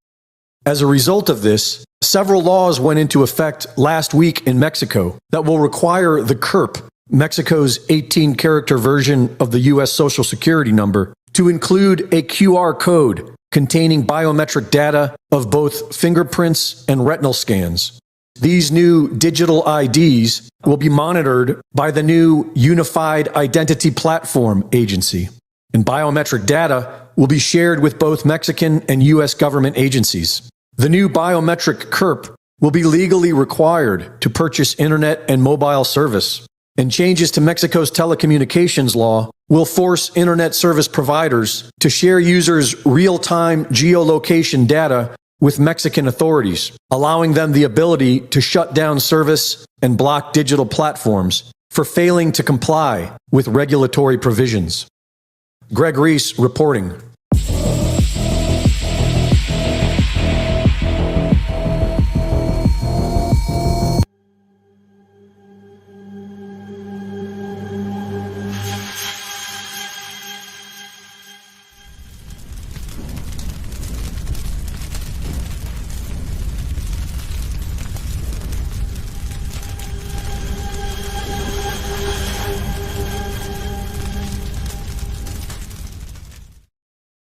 As a result of this, several laws went into effect last week in Mexico that will require the CURP, Mexico's 18-character version of the U.S. Social Security number, to include a QR code containing biometric data of both fingerprints and retinal scans. These new digital IDs will be monitored by the new Unified Identity Platform Agency, and biometric data will be shared with both Mexican and U.S. government agencies. The new biometric CURP will be legally required to purchase internet and mobile service, and changes to Mexico's telecommunications law will force internet service providers to share users' real-time geolocation data with Mexican authorities, allowing them the ability to shut down service and block digital platforms for failing to comply with regulatory provisions. Greg Reese reporting.